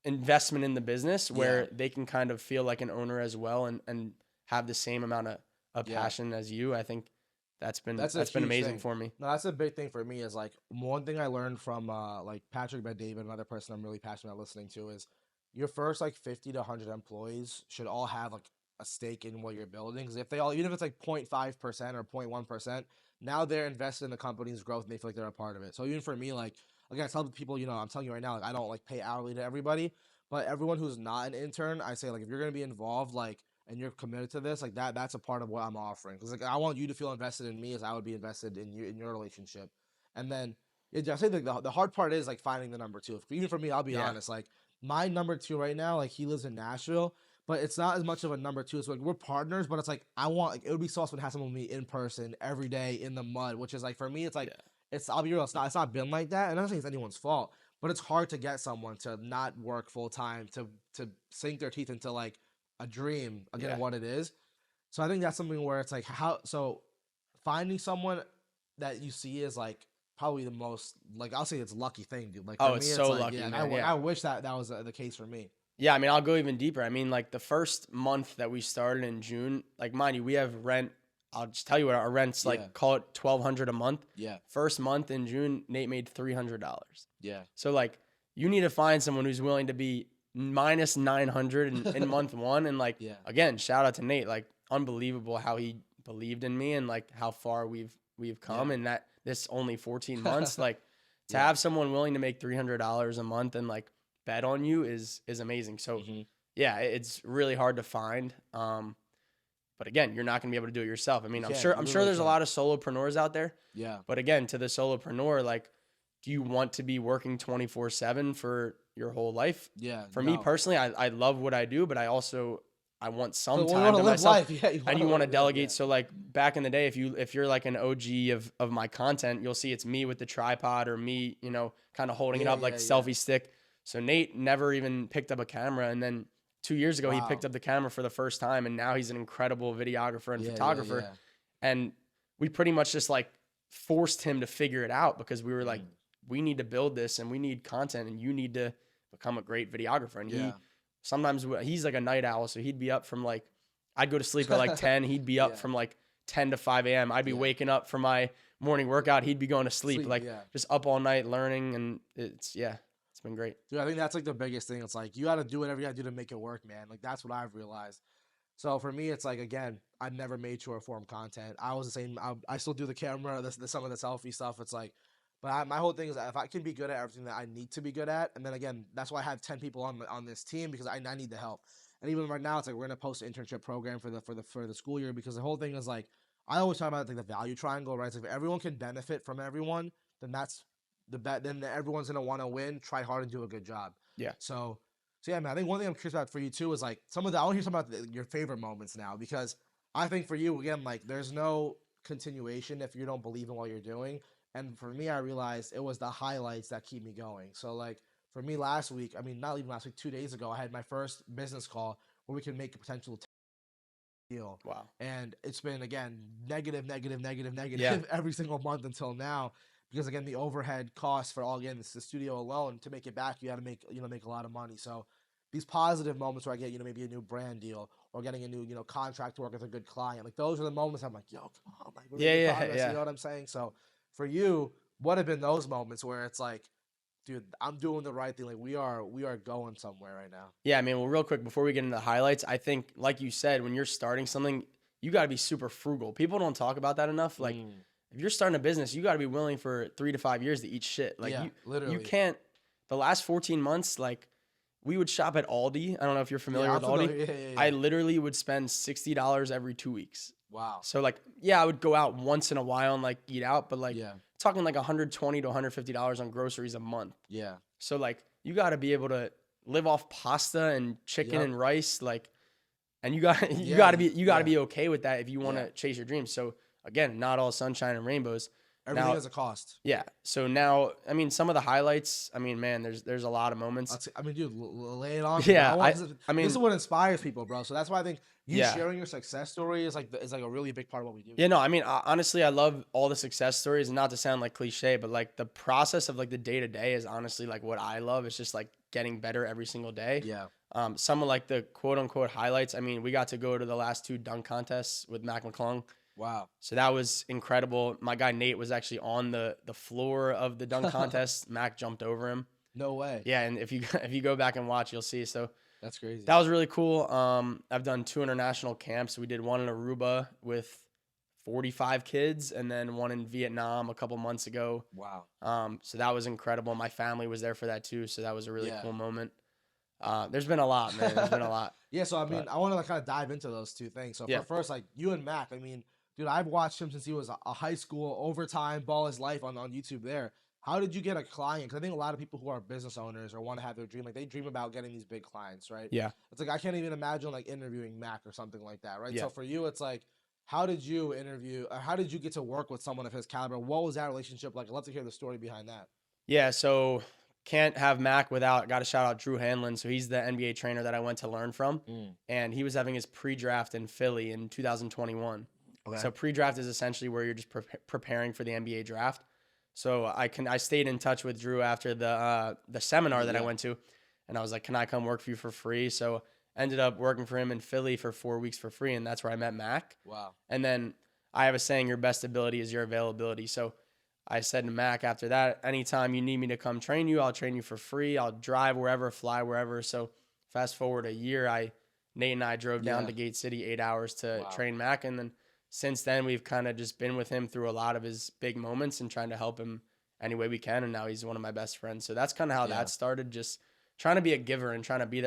investment in the business where Yeah. they can kind of feel like an owner as well, and have the same amount of Yeah. passion as you. I think that's been That's a been huge amazing thing. for me. No, that's a big thing for me. Is like one thing I learned from like Patrick Bet David, another person I'm really passionate about listening to, is your first like 50 to 100 employees should all have like a stake in what you're building. Because if they all, even if it's like 0.5% or 0.1%, now they're invested in the company's growth and they feel like they're a part of it. So even for me, like again, I tell people, I'm telling you right now, like I don't like pay hourly to everybody, but everyone who's not an intern, I say like if you're gonna be involved, like and you're committed to this, like that's a part of what I'm offering. Because like I want you to feel invested in me as I would be invested in you in your relationship. And then I say like the hard part is like finding the number two. Even for me, I'll be Yeah. honest, like my number two right now, like he lives in Nashville, but it's not as much of a number two. It's like we're partners, but it's like I want like it would be so awesome to have someone with me in person every day in the mud, which is like for me, it's like I'll be real, it's not been like that. And I don't think it's anyone's fault, but it's hard to get someone to not work full time to sink their teeth into like a dream again Yeah. what it is. So I think that's something where it's like finding someone that you see is like probably the most like I'll say it's lucky thing, dude. Like for Oh, me, it's it's so like, lucky, yeah, man, I, yeah. I wish that was the case for me. Yeah, I mean, I'll go even deeper. I mean, like the first month that we started in June, like mind you, we have rent. I'll just tell you what our rent's like. Yeah. Call it $1,200 a month. Yeah, First month in June, Nate made $300. yeah, So like, you need to find someone who's willing to be minus 900 in month one. And like, yeah, again, shout out to Nate. Like, unbelievable how he believed in me, and like how far we've come Yeah. in that this only 14 months. Like, to Yeah. have someone willing to make $300 a month and like bet on you is amazing. So Mhm. yeah, it's really hard to find. But again, you're not gonna be able to do it yourself. I mean, You I'm can't, sure you I'm sure literally there's a can't. lot of solopreneurs out there. Yeah, But again, to the solopreneur, like, do you want to be working 24/7 for your whole life? yeah. For me no. personally, I love what I do, but I want some But when you time wanna to live myself. life, yeah, And you want to live- delegate. yeah. So like back in the day, if you're like an OG of my content, you'll see it's me with the tripod, or me, kind of holding it Yeah, up like yeah, selfie stick. So Nate never even picked up a camera, and then 2 years ago he Wow. picked up the camera for the first time, and now he's an incredible videographer and Yeah, photographer. yeah. And we pretty much just like forced him to figure it out, because we were like, Mm. we need to build this, and we need content, and you need to become a great videographer. And Yeah. he's like a night owl, so he'd be up from like, I'd go to sleep at like 10, he'd be up Yeah. from like 10 to 5 a.m. I'd be Yeah. waking up for my morning workout, he'd be going to sleep, like yeah. just up all night learning. And it's been great. Dude, I think that's like the biggest thing. It's like you got to do whatever you got to do to make it work, man. Like that's what I've realized. So for me, it's like again, I never made short form content. I was the same. I still do the camera, some of the selfie stuff. It's like, but my whole thing is that if I can be good at everything that I need to be good at, and then again, that's why I have 10 people on this team, because I need the help. And even right now, it's like we're gonna post an internship program for the school year, because the whole thing is like, I always talk about like the value triangle, right? It's like if everyone can benefit from everyone, then that's the bet. Then everyone's gonna want to win, try hard, and do a good job. Yeah. So yeah, man. I think one thing I'm curious about for you too is like some of the. I want to hear some about your favorite moments now, because I think for you again, like there's no continuation if you don't believe in what you're doing. And for me, I realized it was the highlights that keep me going. So like for me last week, I mean not even last week, 2 days ago, I had my first business call where we could make a potential deal. Wow. And it's been again negative, negative, negative, Yeah. negative every single month until now. Because again, the overhead costs for all again, it's the studio alone to make it back, you got to make a lot of money. So these positive moments where I get maybe a new brand deal or getting a new contract to work with a good client, like those are the moments I'm like, yo, come on, like we're Yeah. making Yeah. progress. You Yeah. know what I'm saying? So for you, what have been those moments where it's like, dude, I'm doing the right thing. Like we are going somewhere right now. Yeah, I mean, well, real quick before we get into the highlights, I think, like you said, when you're starting something, you got to be super frugal. People don't talk about that enough. Like, if you're starting a business, you got to be willing for 3 to 5 years to eat shit. Like, Yeah, you literally. can't. The last 14 months, like, we would shop at Aldi. I don't know if you're familiar Yeah, I'm with Aldi. familiar. Yeah. I literally would spend $60 every 2 weeks. Wow. So, like, yeah, I would go out once in a while and like eat out, but like, Yeah. talking like $120 to $150 on groceries a month. Yeah. So like you got to be able to live off pasta and chicken Yep. and rice, like, and you got Yeah. you got to Yeah. be okay with that if you want to Yeah. chase your dreams. So again, not all sunshine and rainbows. Everything Now, has a cost. yeah. So now, I mean, some of the highlights. I mean, man, there's a lot of moments. I mean, dude, lay it on me, bro. Yeah, I This is mean, what inspires people, bro. So that's why I think you yeah. sharing your success story is like a really big part of what we do Yeah, here. no, I mean, honestly, I love all the success stories, and not to sound like cliche, but like the process of like the day to day is honestly like what I love. It's just like getting better every single day. Yeah. Some of like the quote unquote highlights. I mean, we got to go to the last two dunk contests with Mac McClung. Wow. So that was incredible. My guy Nate was actually on the floor of the dunk contest. Mac jumped over him. No way. Yeah, and if you if you go back and watch, you'll see. So That's crazy. that was really cool. I've done 2 international camps. We did one in Aruba with 45 kids, and then one in Vietnam a couple months ago. Wow. So that was incredible. My family was there for that too, so that was a really Yeah. cool moment. There's been a lot, man. There's been a lot. Yeah, so I mean, But I want to like kind of dive into those two things. So yeah, for first, like you and Mac, I mean, dude, I've watched him since he was a high school overtime ball his life on YouTube there. How did you get a client? Because I think a lot of people who are business owners or want to have their dream, like they dream about getting these big clients, right? yeah, It's like I can't even imagine like interviewing Mac or something like that, right? yeah. So for you, it's like, how did you interview? How did you get to work with someone of his caliber? What was that relationship like? I'd love to hear the story behind that. Yeah, so can't have Mac without, got to shout out Drew Hanlon. So he's the NBA trainer that I went to learn from. And he was having his pre-draft in Philly in 2021. Okay. So pre-draft is essentially where you're just preparing for the NBA draft. So I stayed in touch with Drew after the seminar that I Yeah. went to, and I was like, can I come work for you for free? So ended up working for him in Philly for 4 weeks for free, and that's where I met Mac. Wow. And then I have a saying, your best ability is your availability. So I said to Mac after that, anytime you need me to come train you, I'll train you for free. I'll drive wherever, fly wherever. So fast forward a year, Nate and I drove down Yeah. to Gate City 8 hours to Wow. train Mac. And then since then, we've kind of just been with him through a lot of his big moments and trying to help him any way we can. And now he's one of my best friends. So that's kind of how Yeah. that started. Just trying to be a giver and trying to be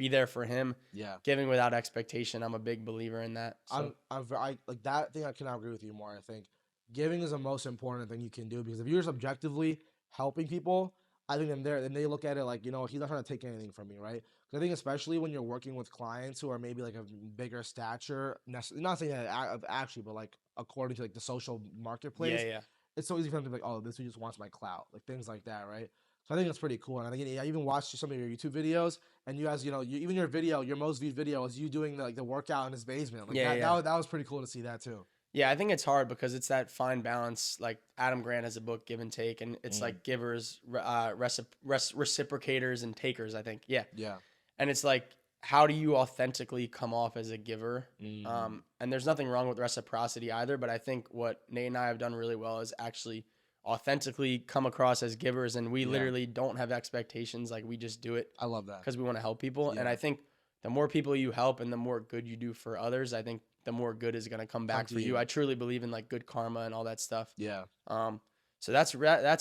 there for him, Yeah. giving without expectation. I'm a big believer in that. So I like that thing. I cannot agree with you more. I think giving is the most important thing you can do, because if you're subjectively helping people, I think then they look at it like, he's not trying to take anything from me, right? 'Cause I think especially when you're working with clients who are maybe like a bigger stature, not saying that actually, but like according to like the social marketplace, yeah. it's so easy for them to be like, oh, this dude just wants my clout, like things like that, right? So I think that's pretty cool. And I think I even watched some of your YouTube videos, and you guys, even your video, your most viewed video is you doing the workout in his basement. Like Yeah, that, yeah. that was pretty cool to see that too. Yeah, I think it's hard because it's that fine balance. Like Adam Grant has a book, Give and Take, and it's like givers, reciprocators, and takers, I think. Yeah. Yeah. And it's like, how do you authentically come off as a giver? And there's nothing wrong with reciprocity either, but I think what Nate and I have done really well is actually authentically come across as givers, and we literally don't have expectations. Like, we just do it I love that. because we want to help people. And Yeah. I think the more people you help and the more good you do for others, I think the more good is going to come back to for you. you. I truly believe in like good karma and all that stuff. Yeah. So that's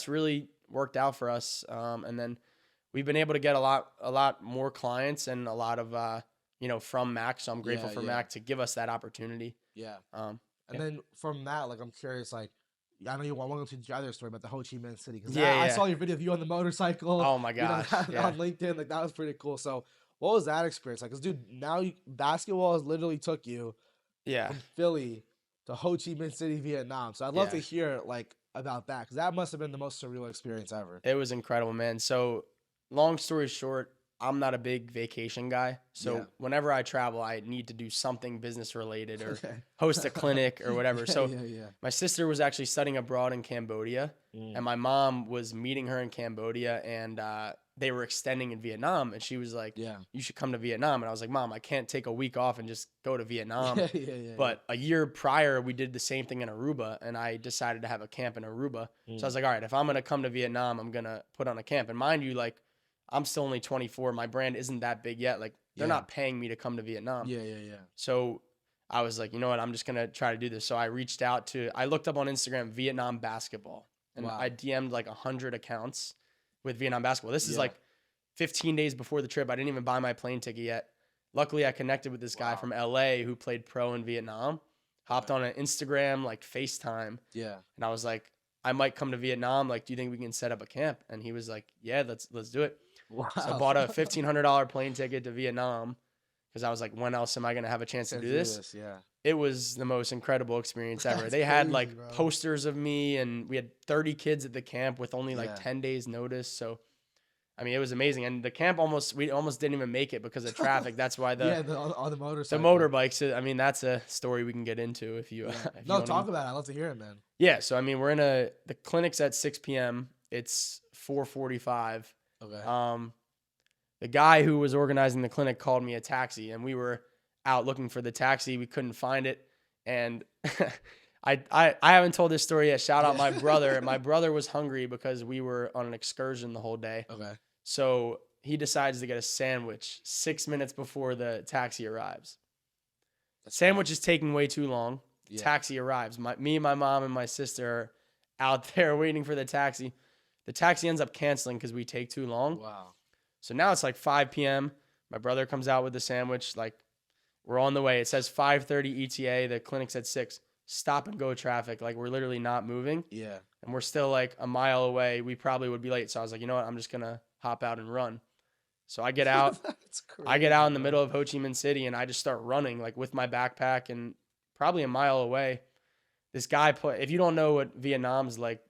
really worked out for us. And then we've been able to get a lot more clients and a lot of from Mac. So I'm grateful Yeah, for yeah. Mac to give us that opportunity. Yeah. Um, And then from that, like, I'm curious, like, I know you want to go to the other story about the Ho Chi Minh City, because yeah, I yeah. saw your video of you on the motorcycle, Oh my gosh. Yeah. on LinkedIn. Like, that was pretty cool. So, what was that experience like? Because, dude, now basketball has literally took you Yeah. from Philly to Ho Chi Minh City, Vietnam. So, I'd love to Yeah. hear, like, about that, because that must have been the most surreal experience ever. It was incredible, man. So, long story short, I'm not a big vacation guy. Yeah. So, whenever I travel, I need to do something business related or Okay. host a clinic or whatever. Yeah, So, yeah. my sister was actually studying abroad in Cambodia, Mm. and my mom was meeting her in Cambodia, and they were extending in Vietnam. And she was like, Yeah. "You should come to Vietnam." And I was like, "Mom, I can't take a week off and just go to Vietnam." Yeah. But a year prior, we did the same thing in Aruba, and I decided to have a camp in Aruba. So I was like, all right, if I'm going to come to Vietnam, I'm going to put on a camp. And mind you, like, I'm still only 24. My brand isn't that big yet. Like, they're Yeah. not paying me to come to Vietnam. Yeah. So I was like, you know what? I'm just going to try to do this. So I looked up on Instagram Vietnam basketball, and Wow. I DM'd like 100 accounts with Vietnam basketball. This is Yeah. like 15 days before the trip. I didn't even buy my plane ticket yet. Luckily, I connected with this guy Wow. from LA who played pro in Vietnam. Hopped on an Instagram, like FaceTime. Yeah. And I was like, I might come to Vietnam. Like, do you think we can set up a camp? And he was like, yeah, let's do it. Wow. So I bought a $1,500 plane ticket to Vietnam because I was like, when else am I going to have a chance to do this? Yeah. It was the most incredible experience ever. That's They had crazy, like bro. posters of me, and we had 30 kids at the camp with only like Yeah. 10 days notice. So I mean, it was amazing, and the camp we almost didn't even make it because of traffic. That's why on the the motorcycle. motorbikes. I mean, that's a story we can get into if you. Yeah. If No, you wanna- talk about it. I'd love to hear it, man. Yeah, so I mean, the clinic's at 6 p.m. It's 4:45. Okay. The guy who was organizing the clinic called me a taxi, and we were out looking for the taxi. We couldn't find it, and I haven't told this story yet. Shout out my brother. My brother was hungry because we were on an excursion the whole day. Okay. So he decides to get a sandwich 6 minutes before the taxi arrives. Sandwich is taking way too long. Yeah. Taxi arrives. Me, my mom, and my sister are out there waiting for the taxi. The taxi ends up canceling because we take too long. Wow. So now it's like 5 p.m. My brother comes out with the sandwich. Like, we're on the way. It says 5:30 ETA. The clinic's at 6. Stop and go traffic. Like, we're literally not moving. Yeah. And we're still like a mile away. We probably would be late. So I was like, you know what? I'm just going to hop out and run. So I get out. That's crazy, I get out in the bro. middle of Ho Chi Minh City, and I just start running, like, with my backpack, and probably a mile away. This guy if you don't know what Vietnam's like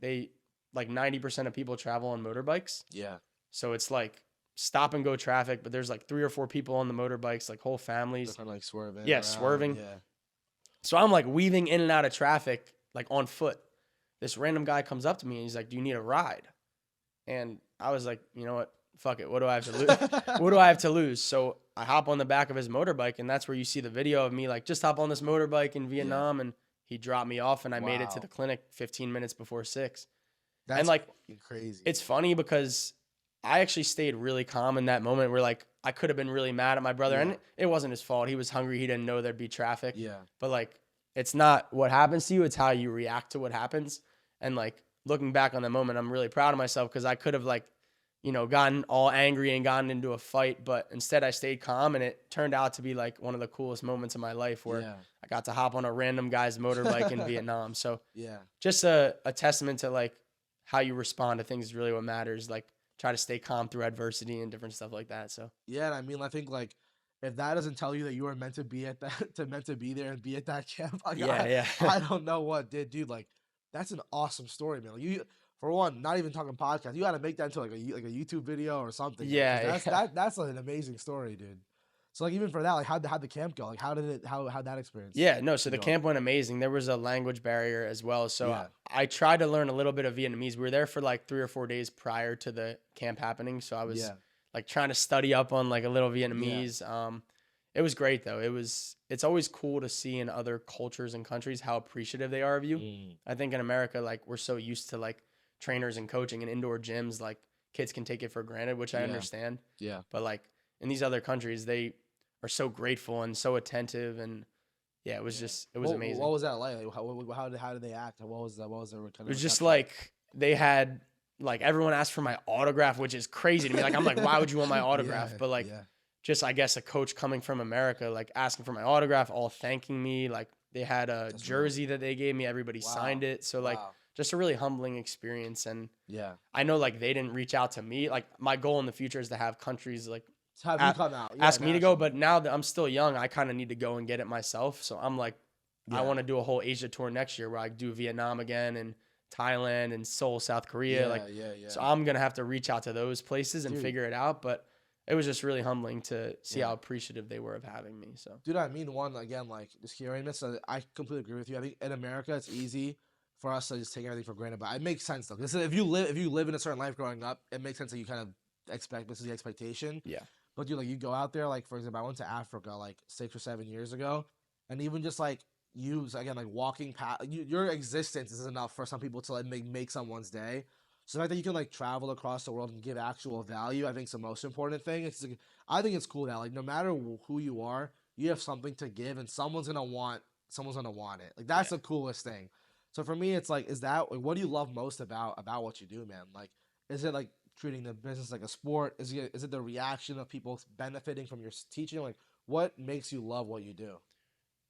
90% of people travel on motorbikes. Yeah. So it's like stop and go traffic, but there's like 3 or 4 people on the motorbikes, like whole families. They're kind of like swerving. Yeah, around. swerving. Yeah. So I'm like weaving in and out of traffic, like on foot. This random guy comes up to me and he's like, "Do you need a ride?" And I was like, you know what? Fuck it. What do I have to lose? What do I have to lose? So I hop on the back of his motorbike, and that's where you see the video of me like, just hop on this motorbike in Vietnam, and he dropped me off, and I made it to Wow. the clinic 15 minutes before 6. That's And like, fucking crazy. it's funny because I actually stayed really calm in that moment where like I could have been really mad at my brother, and it wasn't his fault. He was hungry. He didn't know there'd be traffic. Yeah. But like, it's not what happens to you. It's how you react to what happens. And like, looking back on the moment, I'm really proud of myself because I could have like, gotten all angry and gotten into a fight, but instead I stayed calm, and it turned out to be like one of the coolest moments of my life where I got to hop on a random guy's motorbike in Vietnam. So Yeah. just a testament to like how you respond to things is really what matters. Like, try to stay calm through adversity and different stuff like that. So Yeah, and I mean, I think like if that doesn't tell you that you were meant to be at that, meant to be there and be at that camp, like, yeah. I don't know what did, dude. Like, that's an awesome story, man. Like, you, for one, not even talking podcast, you got to make that into like a YouTube video or something. Yeah, man, 'cause that's like an amazing story, dude. So like even for that, like how'd the camp go? Like how'd that experience? Yeah, no, so the go? camp went amazing. There was a language barrier as well. So Yeah. I tried to learn a little bit of Vietnamese. We were there for like 3 or 4 days prior to the camp happening. So I was like trying to study up on like a little Vietnamese. It was great though. It's always cool to see in other cultures and countries how appreciative they are of you. I think in America, like we're so used to like trainers and coaching and indoor gyms, like kids can take it for granted, which I understand. Yeah. But like in these other countries, they are so grateful and so attentive, and it was amazing. What was that like? How did they act? What was their kind of It was just reception? like they had like everyone asked for my autograph, which is crazy to me. Like I'm like, why would you want my autograph? But like just, I guess, a coach coming from America, like asking for my autograph, all thanking me. Like they had a That's real. jersey that they gave me. Everybody signed Wow. it. So like Wow. just a really humbling experience. And Yeah. I know like they didn't reach out to me. Like my goal in the future is to have countries like To have you come out. Yeah, ask me to go. But nationally. now that I'm still young, I kind of need to go and get it myself. So I'm like, I Yeah. want to do a whole Asia tour next year where I do Vietnam again and Thailand and Seoul, South Korea. Like, Yeah, yeah, yeah. so I'm gonna have to reach out to those places and Dude, figure it out. But it was just really humbling to see yeah. how appreciative they were of having me. So Dude, I mean, one, again, like, just hearing this, I completely agree with you. I think in America, it's easy for us to just take everything for granted, but it makes sense, though. Because if you live in a certain life growing up, it makes sense that you kind of expect this is the expectation. yeah, But, dude, like, you go out there, like, for example, I went to Africa, like, 6 or 7 years ago, and even just, like, again, like, walking past, your existence is enough for some people to, like, make someone's day. So the fact that you can, like, travel across the world and give actual value, I think is the most important thing. Like, I think it's cool that, like, no matter who you are, you have something to give, and someone's gonna want it. Like, that's yeah. the coolest thing. So for me, it's like, like, what do you love most about what you do, man? Like, is it like treating the business like a sport? Is it the reaction of people benefiting from your teaching? Like, what makes you love what you do?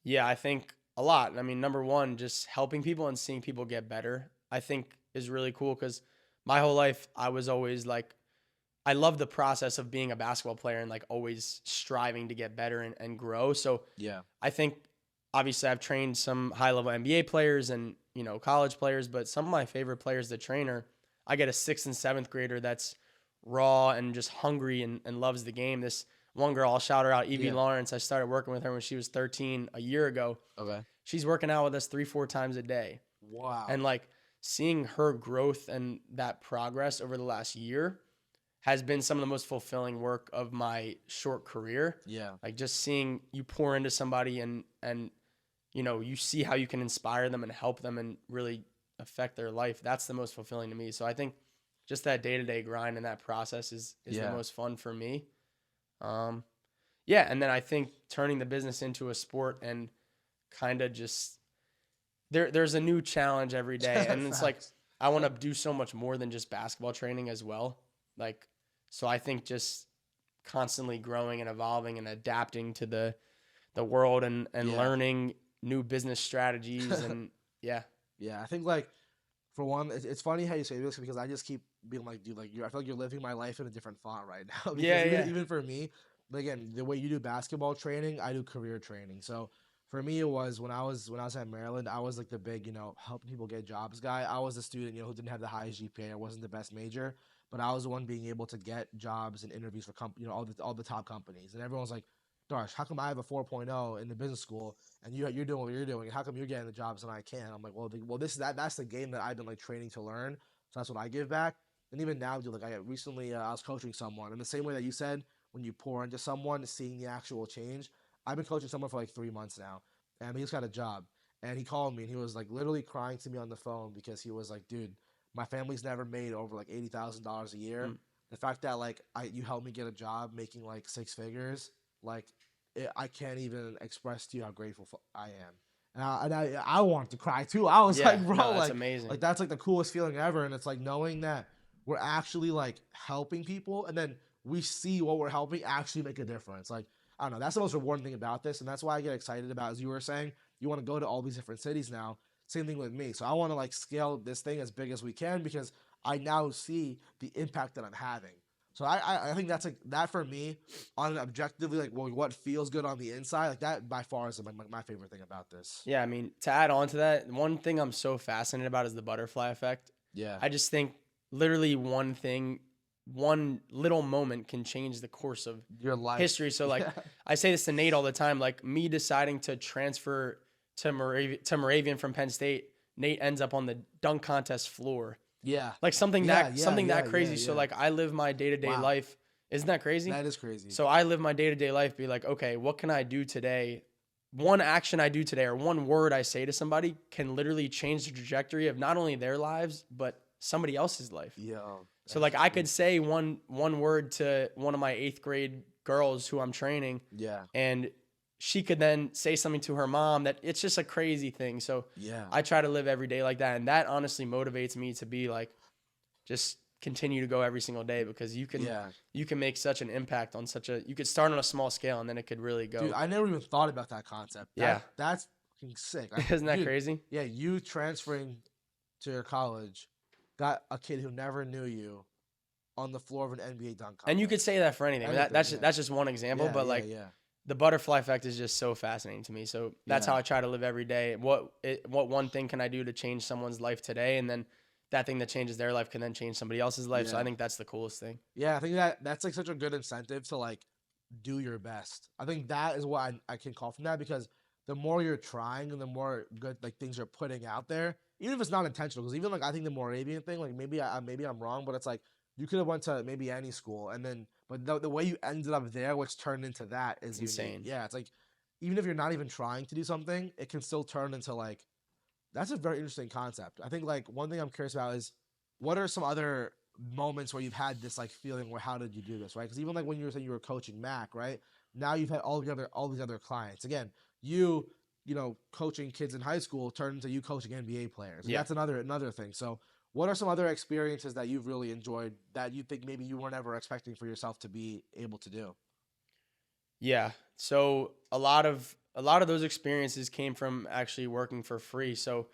Yeah, I think a lot. I mean, number one, just helping people and seeing people get better, I think is really cool because my whole life I was always like, I love the process of being a basketball player and like always striving to get better and grow. So Yeah, I think obviously I've trained some high level NBA players and, college players, but some of my favorite players to train are I get a sixth and seventh grader that's raw and just hungry and loves the game. This one girl, I'll shout her out, Evie yeah. Lawrence. I started working with her when she was 13 a year ago. Okay. She's working out with us 3-4 times a day. Wow. And like seeing her growth and that progress over the last year has been some of the most fulfilling work of my short career. Yeah. Like just seeing you pour into somebody and you see how you can inspire them and help them and really affect their life. That's the most fulfilling to me. So I think just that day-to-day grind and that process is the Yeah. most fun for me. Um, yeah, and then I think turning the business into a sport and kind of just there's a new challenge every day, and it's like Facts. I want to do so much more than just basketball training as well. Like, so I think just constantly growing and evolving and adapting to the world and Yeah. learning new business strategies and yeah. Yeah. I think, like, for one, it's funny how you say this because I just keep being like, dude, like, I feel like you're living my life in a different font right now. Because Yeah, even yeah. even for me, like, again, the way you do basketball training, I do career training. So for me, it was when I was at Maryland, I was like the big, helping people get jobs guy. I was the student, who didn't have the highest GPA. I wasn't the best major, but I was the one being able to get jobs and interviews for all the top companies. And everyone's like, Darsh, how come I have a 4.0 in the business school and you're doing what you're doing? How come you're getting the jobs and I can't? I'm like, well, that's the game that I've been like training to learn. So that's what I give back. And even now, dude, like I recently, I was coaching someone, in the same way that you said, when you pour into someone, seeing the actual change. I've been coaching someone for like 3 months now, and he just got a job. And he called me, and he was like literally crying to me on the phone because he was like, dude, my family's never made over like $80,000 a year. Mm. The fact that like you helped me get a job making like six figures, like I can't even express to you how grateful I am. And I wanted to cry too. I was Yeah, like, bro, no, that's like amazing. that's like the coolest feeling ever. And it's like knowing that we're actually like helping people, and then we see what we're helping actually make a difference. Like, I don't know, that's the most rewarding thing about this, and that's why I get excited about. As you were saying, you want to go to all these different cities now. Same thing with me. So I want to like scale this thing as big as we can because I now see the impact that I'm having. So I think that's like that for me on an objectively like what feels good on the inside, like that by far is my favorite thing about this. Yeah, I mean, to add on to that, one thing I'm so fascinated about is the butterfly effect. Yeah. I just think literally one thing, one little moment can change the course of Your life. history. So like Yeah. I say this to Nate all the time, like me deciding to transfer to Moravian from Penn State, Nate ends up on the dunk contest floor. Yeah. Like something Yeah, that yeah, something yeah, that yeah, crazy. So yeah. like I live my day-to-day Wow. life. Isn't that crazy? That is crazy. So I live my day-to-day life be like, okay, what can I do today? One action I do today or one word I say to somebody can literally change the trajectory of not only their lives, but somebody else's life. Yo. So That's like I true. could say one word to one of my 8th grade girls who I'm training, Yeah. and she could then say something to her mom that it's just a crazy thing. So Yeah. I try to live every day like that. And that honestly motivates me to be like, just continue to go every single day, because you Yeah. can make such an impact on you could start on a small scale and then it could really go. Dude, I never even thought about that concept. Yeah. That's fucking sick. Isn't that Dude, crazy? yeah, you transferring to your college got a kid who never knew you on the floor of an NBA dunk contest. And you could say that for anything. Anything, That's just one example, but like yeah. the butterfly effect is just so fascinating to me. So that's Yeah. how I try to live every day. What one thing can I do to change someone's life today, and then that thing that changes their life can then change somebody else's life. So Yeah. I think that's the coolest thing. Yeah, I think that's like such a good incentive to like do your best. I think that is what I can call from that, because the more you're trying and the more good like things you're putting out there, even if it's not intentional. Because even like I think the Moravian thing, like maybe I'm wrong, but it's like you could have went to maybe any school and then, but the way you ended up there, which turned into that, is It's unique. insane. Yeah, it's like even if you're not even trying to do something, it can still turn into like that's a very interesting concept. I think like one thing I'm curious about is what are some other moments where you've had this like feeling where how did you do this, right? Because even like when you were saying you were coaching Mac, right? Now you've had all these other clients. Again, you know, coaching kids in high school turned into you coaching NBA players. And Yeah. that's another thing. So what are some other experiences that you've really enjoyed that you think maybe you weren't ever expecting for yourself to be able to do? Yeah. So a lot of those experiences came from actually working for free. So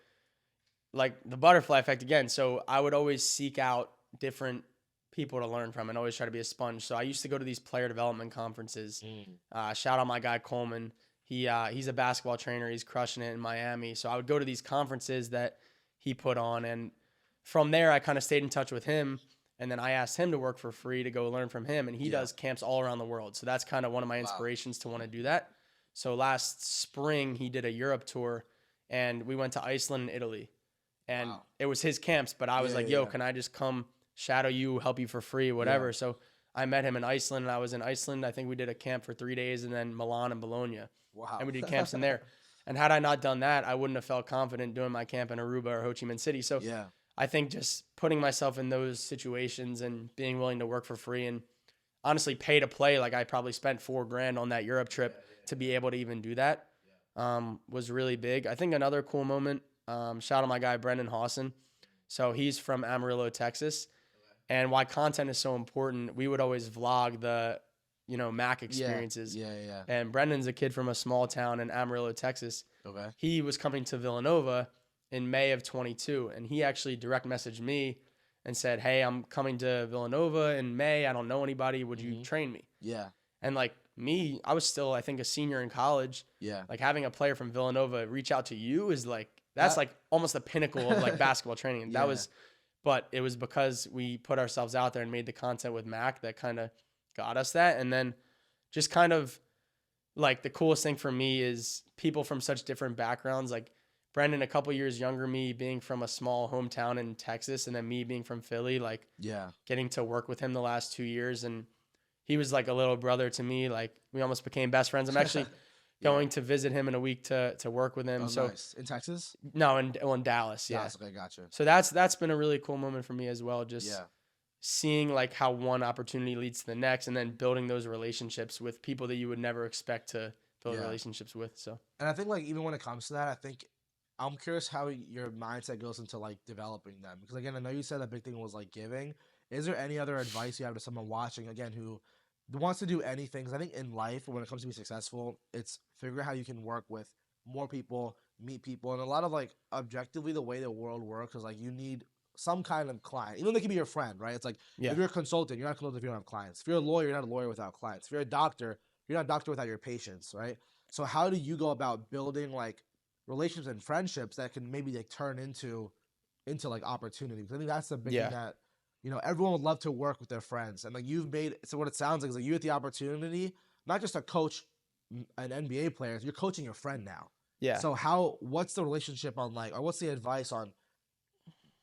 like the butterfly effect again. So I would always seek out different people to learn from and always try to be a sponge. So I used to go to these player development conferences. Shout out my guy Coleman. He's a basketball trainer. He's crushing it in Miami. So I would go to these conferences that he put on, and from there I kind of stayed in touch with him. And then I asked him to work for free to go learn from him, and he does camps all around the world. So that's kind of one of my inspirations to want to do that. So last spring he did a Europe tour, and we went to Iceland and Italy. And it was his camps, but I was like, yo, can I just come shadow you, help you for free, whatever. Yeah. So I met him in Iceland, and I was in Iceland. I think we did a camp for 3 days, and then Milan and Bologna. Wow. And we did camps in there. And had I not done that, I wouldn't have felt confident doing my camp in Aruba or Ho Chi Minh City. So Yeah. I think just putting myself in those situations and being willing to work for free and honestly pay to play, like I probably spent $4,000 on that Europe trip to be able to even do that, was really big. I think another cool moment, shout out my guy Brendan Hawson. So he's from Amarillo, Texas. And why content is so important, we would always vlog the, Mac experiences. Yeah. And Brendan's a kid from a small town in Amarillo, Texas. Okay. He was coming to Villanova in May of 22, and he actually direct messaged me and said, hey, I'm coming to Villanova in May. I don't know anybody. Would you train me? Yeah. And like me, I was still, I think, a senior in college. Yeah. Like having a player from Villanova reach out to you is like, that's like almost the pinnacle of like basketball training. And but it was because we put ourselves out there and made the content with Mac that kind of got us that. And then just kind of like the coolest thing for me is people from such different backgrounds, like Brendan, a couple years younger, me being from a small hometown in Texas, and then me being from Philly, like getting to work with him the last 2 years. And he was like a little brother to me. Like we almost became best friends. I'm actually going to visit him in a week to work with him. Oh, so nice. In Texas? No, in Dallas. Yeah. Dallas, okay, gotcha. So that's been a really cool moment for me as well. Just seeing like how one opportunity leads to the next, and then building those relationships with people that you would never expect to build relationships with. So, and I think like even when it comes to that, I think I'm curious how your mindset goes into like developing them, because again, I know you said a big thing was like giving. Is there any other advice you have to someone watching again who wants to do anything? Because I think in life, when it comes to be successful, it's figure out how you can work with more people, meet people, and a lot of like objectively the way the world works is like you need some kind of client, even though they can be your friend, right? It's like if you're a consultant, you're not a consultant if you don't have clients. If you're a lawyer, you're not a lawyer without clients. If you're a doctor, you're not a doctor without your patients, right? So how do you go about building like relationships and friendships that can maybe like turn into like opportunity? Because I think that's the big thing that everyone would love to work with their friends, and like you've made. So what it sounds like is like you had the opportunity not just to coach an NBA player, you're coaching your friend now. yeah. So what's the relationship on like, or what's the advice on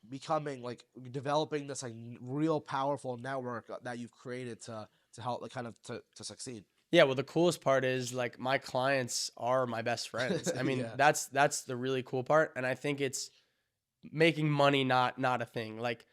becoming like developing this like real powerful network that you've created to help like kind of to succeed? Yeah, well, the coolest part is like my clients are my best friends. I mean, that's the really cool part, and I think it's making money not a thing. Like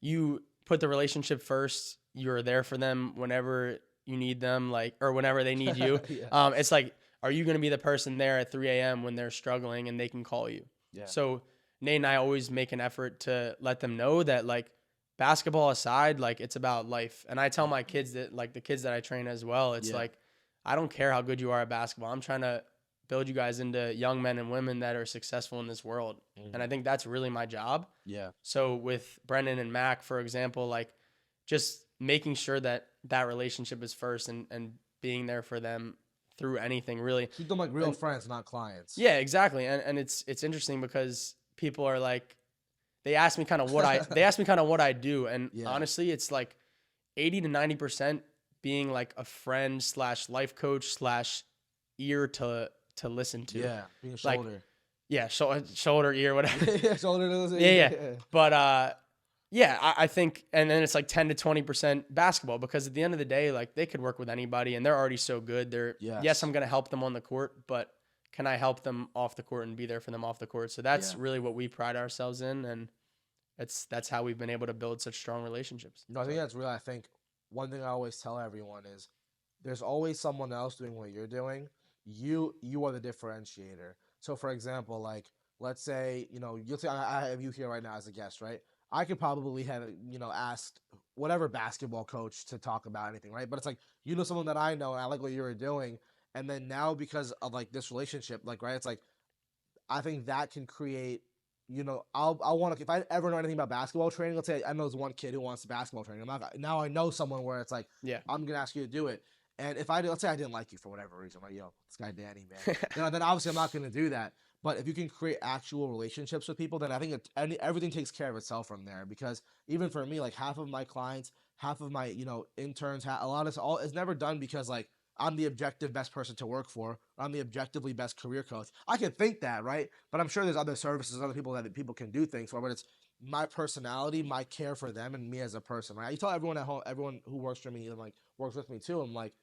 you put the relationship first. You're there for them whenever you need them, like, or whenever they need you. It's like, are you going to be the person there at 3 a.m. when they're struggling and they can call you? So Nate and I always make an effort to let them know that like basketball aside, like it's about life. And I tell my kids that, like the kids that I train as well, it's Yeah. like, I don't care how good you are at basketball. I'm trying to build you guys into young men and women that are successful in this world. And I think that's really my job. Yeah. So with Brendan and Mac, for example, like just making sure that that relationship is first and being there for them through anything really. Keep them like real And- friends, not clients. Yeah, exactly. And it's interesting because people are like, they ask me kind of what I do. And Yeah. honestly, it's like 80 to 90% being like a friend / life coach / ear to listen to. Yeah. Being a Like, shoulder. Yeah, shoulder, ear, whatever. Yeah, shoulder to listen. Yeah. But yeah, I think, and then it's like 10 to 20% basketball, because at the end of the day, like they could work with anybody and they're already so good. Yes, I'm going to help them on the court, but can I help them off the court and be there for them off the court? So that's really what we pride ourselves in. And that's how we've been able to build such strong relationships. No, I think that's real. I think one thing I always tell everyone is there's always someone else doing what you're doing. You are the differentiator. So for example, like let's say, you'll say I have you here right now as a guest, right? I could probably have, asked whatever basketball coach to talk about anything, right? But it's like, someone that I know and I like what you were doing. And then now because of like this relationship, like, right, it's like, I think that can create, I'll want to, if I ever know anything about basketball training, let's say I know there's one kid who wants basketball training. Now I know someone where it's like, Yeah. I'm going to ask you to do it. And if let's say I didn't like you for whatever reason, like, this guy Danny, man, then obviously I'm not going to do that. But if you can create actual relationships with people, then I think everything takes care of itself from there. Because even for me, like half of my clients, half of my, interns, a lot of it's never done because like I'm the objective best person to work for. I'm the objectively best career coach. I can think that, right? But I'm sure there's other services, other people that people can do things for. But it's my personality, my care for them, and me as a person. Right? You tell everyone at home, everyone who works for me and like works with me too. I'm like,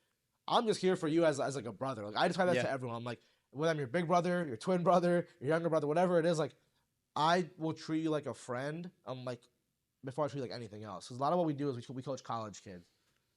I'm just here for you as like a brother. Like I describe that to everyone. I'm like, whether I'm your big brother, your twin brother, your younger brother, whatever it is, like I will treat you like a friend. I'm like, before I treat you like anything else. Because a lot of what we do is we coach college kids.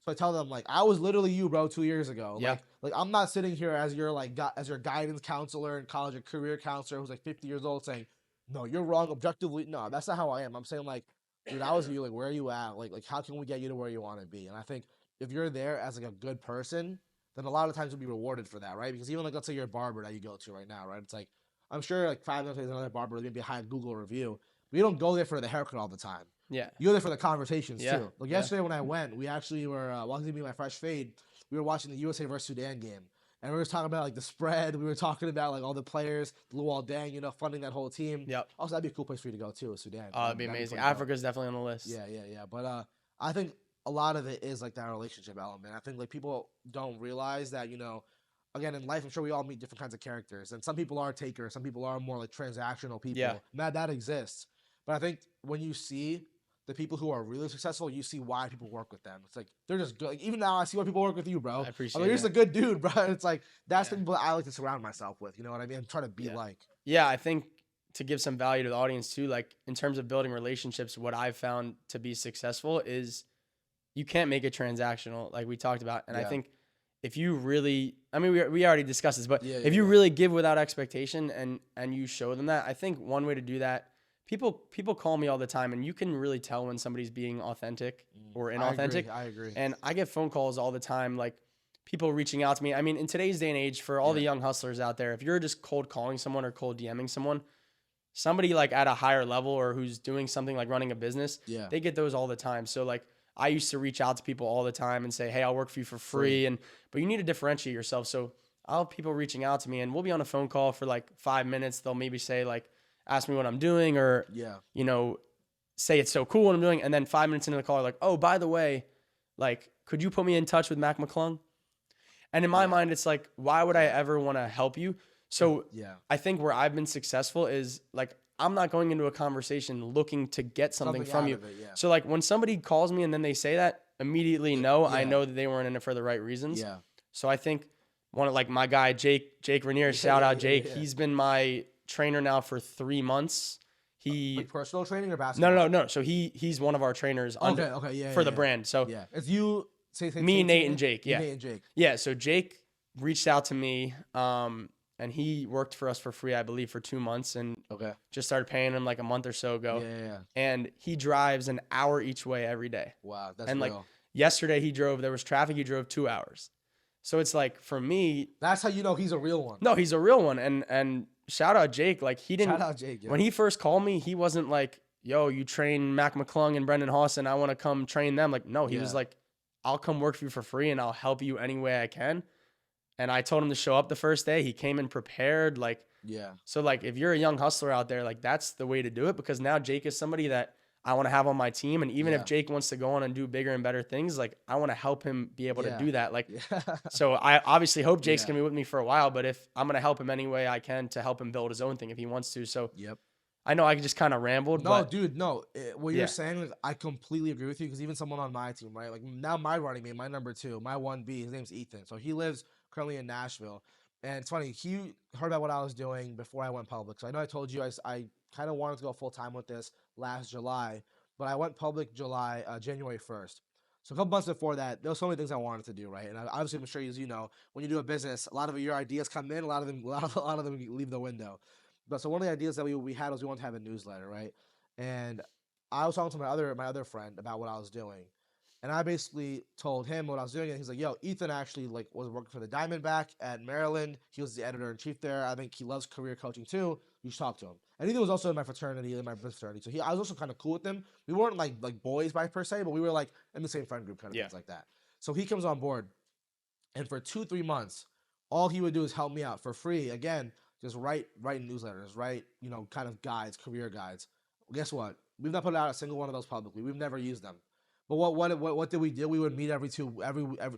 So I tell them like, I was literally you, bro, 2 years ago. Yeah. Like I'm not sitting here as your as your guidance counselor in college, or career counselor who's like 50 years old saying, no, you're wrong objectively. No, that's not how I am. I'm saying like, dude, I was you. Like, where are you at? Like how can we get you to where you want to be? And I think if you're there as like a good person, then a lot of times you'll be rewarded for that, right? Because even like, let's say you're a barber that you go to right now, right? It's like, I'm sure like 5 minutes later, another barber is going to be a high Google review. But you don't go there for the haircut all the time. Yeah. You go there for the conversations too. Like Yeah. yesterday when I went, we actually were, walking to me my fresh fade, we were watching the USA versus Sudan game. And we were talking about like the spread. We were talking about like all the players, Luol Deng, funding that whole team. Yep. Also, that'd be a cool place for you to go too, Sudan. Oh, it'd be amazing. Africa's definitely on the list. Yeah. But I think a lot of it is like that relationship element. I think like people don't realize that, again, in life, I'm sure we all meet different kinds of characters. And some people are takers. Some people are more like transactional people. Yeah. That exists. But I think when you see the people who are really successful, you see why people work with them. It's like, they're just good. Like, even now, I see why people work with you, bro. I appreciate You're just a good dude, bro. It's like, that's the Yeah. people that I like to surround myself with. You know what I mean? And try to be like. Yeah, I think to give some value to the audience too, like in terms of building relationships, what I've found to be successful is you can't make it transactional, like we talked about. And I think if you really, I mean, we already discussed this, but if you really give without expectation and you show them that, I think one way to do that, people call me all the time and you can really tell when somebody's being authentic or inauthentic. I agree. And I get phone calls all the time, like people reaching out to me. I mean, in today's day and age, for all the young hustlers out there, if you're just cold calling someone or cold DMing someone, somebody like at a higher level or who's doing something like running a business, they get those all the time. So like I used to reach out to people all the time and say, hey, I'll work for you for free. But you need to differentiate yourself. So I'll have people reaching out to me and we'll be on a phone call for like 5 minutes. They'll maybe say like, ask me what I'm doing or, say it's so cool what I'm doing. And then 5 minutes into the call, like, oh, by the way, like, could you put me in touch with Mac McClung? And in my mind, it's like, why would I ever want to help you? So I think where I've been successful is like, I'm not going into a conversation looking to get something from you. So like when somebody calls me and then they say that, immediately I know that they weren't in it for the right reasons. Yeah. So I think one of like my guy, Jake Rainier, shout out Jake. He's been my trainer now for 3 months. Like personal training or basketball? No. So he's one of our trainers for the brand. So it's you, me, Nate, and Jake. Nate and Jake. Yeah. So Jake reached out to me, and he worked for us for free, I believe, for 2 months. And Okay. Just started paying him like a month or so ago. Yeah, yeah, yeah. And he drives an hour each way every day. Wow, that's And like real. yesterday there was traffic, he drove 2 hours. So it's like for me, That's how you know he's a real one. no, he's a real one. And shout out Jake. Like he Shout didn't out Jake. when Yo. he first called me, he wasn't like, yo, you train Mac McClung and Brendan Hawson. I want to come train them. Like, no, he was Yeah. like, I'll come work for you for free and I'll help you any way I can. And I told him to show up the first day. He came in prepared. Like, Yeah. so like if you're a young hustler out there, like that's the way to do it, because now Jake is somebody that I want to have on my team. And even if Yeah. Jake wants to go on and do bigger and better things, like I want to help him be able to Yeah. do that. Like, Yeah. so I obviously hope Jake's Yeah. gonna be with me for a while, but if I'm gonna help him any way I can to help him build his own thing if he wants to. So Yep. I know I just kind of rambled, No, but dude, no. What you're yeah, saying, like, I completely agree with you because even someone on my team, right? Like now, my running mate, my number two, my 1B, his name's Ethan. So he lives currently in Nashville, and it's funny. He heard about what I was doing before I went public. So I know I told you I kind of wanted to go full time with this last July, but I went public January 1st. So a couple months before that, there were so many things I wanted to do, right? And obviously, I'm sure as you know, when you do a business, a lot of your ideas come in, a lot of them, a lot of them leave the window. But so one of the ideas that we had was we wanted to have a newsletter, right? And I was talking to my other friend about what I was doing. And I basically told him what I was doing, and he's like, "Yo, Ethan actually like was working for the Diamondback at Maryland. He was the editor in chief there. I think he loves career coaching too. You should talk to him." And Ethan was also in my fraternity, in my fraternity, so I was also kind of cool with him. We weren't like boys by per se, but we were like in the same friend group, kind of yeah, things like that. So he comes on board, and for 2 3 months, all he would do is help me out for free. Again, just write newsletters, write kind of guides, career guides. Well, guess what? We've not put out a single one of those publicly. We've never used them. But what did we do? We would meet every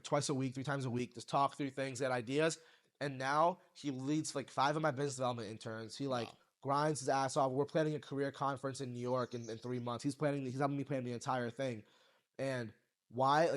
twice a week, 3 times a week, just talk through things, get ideas. And now he leads like 5 of my business development interns. He like wow, grinds his ass off. We're planning a career conference in New York in 3 months. He's helping me plan the entire thing. And why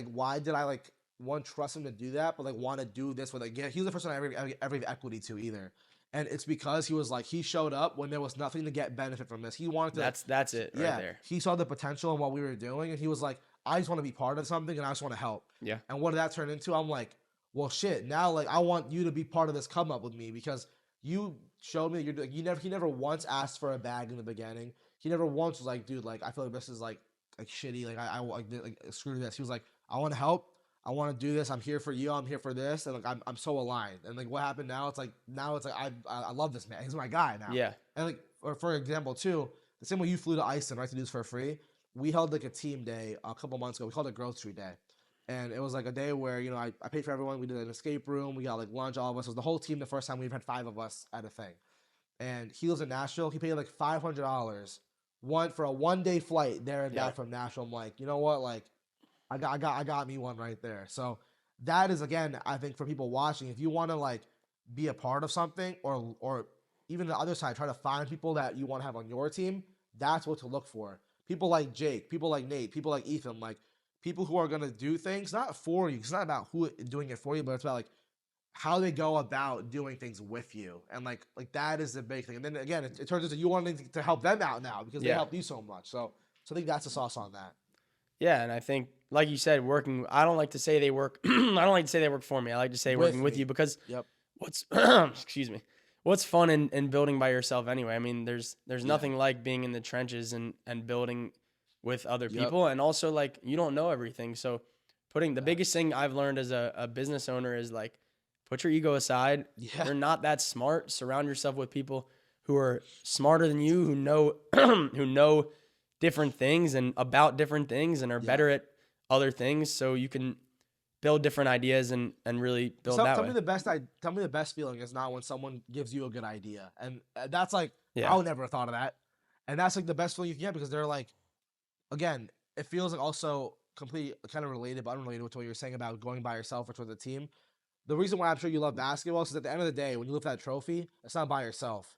did I like one trust him to do that, but like want to do this with again? He's the first one I ever equity to either, and it's because he was like he showed up when there was nothing to get benefit from this. He wanted to, that's it right yeah. there. He saw the potential in what we were doing, and he was like, I just want to be part of something, and I just want to help. Yeah, And what did that turn into? I'm like, well, shit. Now, like, I want you to be part of this come up with me because you showed me that you're you never he never once asked for a bag in the beginning. He never once was like, dude, like I feel like this is like shitty. Like like screw this. He was like, I want to help. I want to do this. I'm here for you. I'm here for this. And like I'm so aligned. And like what happened now? It's like I love this man. He's my guy now. yeah, And like for example too, the same way you flew to Iceland, right, to do this for free. We held like a team day a couple months ago. We called it Growth Street Day. And it was like a day where, I paid for everyone. We did an escape room. We got like lunch, all of us. It was the whole team the first time we've had 5 of us at a thing. And he lives in Nashville. He paid like $500 for a 1 day flight there and yeah, back from Nashville. I'm like, you know what? Like, I got me one right there. So that is again, I think for people watching, if you want to like be a part of something or even the other side, try to find people that you want to have on your team. That's what to look for. People like Jake, people like Nate, people like Ethan, like people who are gonna do things not for you. It's not about who doing it for you, but it's about like how they go about doing things with you, and like that is the big thing. And then again, it turns into you wanting to help them out now because they yeah. helped you so much. So I think that's the sauce on that. Yeah, and I think, like you said, working. I don't like to say they work. I don't like to say they work for me. I like to say With working with me. you because Yep. what's excuse me, what's fun in building by yourself anyway. I mean, there's Yeah. nothing like being in the trenches and building with other Yep. people, and also like you don't know everything. So putting the biggest Facts. thing I've learned as a business owner is like put your ego aside. Yeah. You're not that smart. Surround yourself with people who are smarter than you, who know who know different things and about different things and are Yeah. better at other things, so you can build different ideas and really build that Tell way. me tell me the best feeling is not when someone gives you a good idea, and that's like Yeah. I would never have thought of that, and that's like the best feeling you can get because they're like, again, it feels like also completely kind of related but unrelated to what you're saying about going by yourself or towards a team. The reason why I'm sure you love basketball is at the end of the day, when you lift that trophy, it's not by yourself.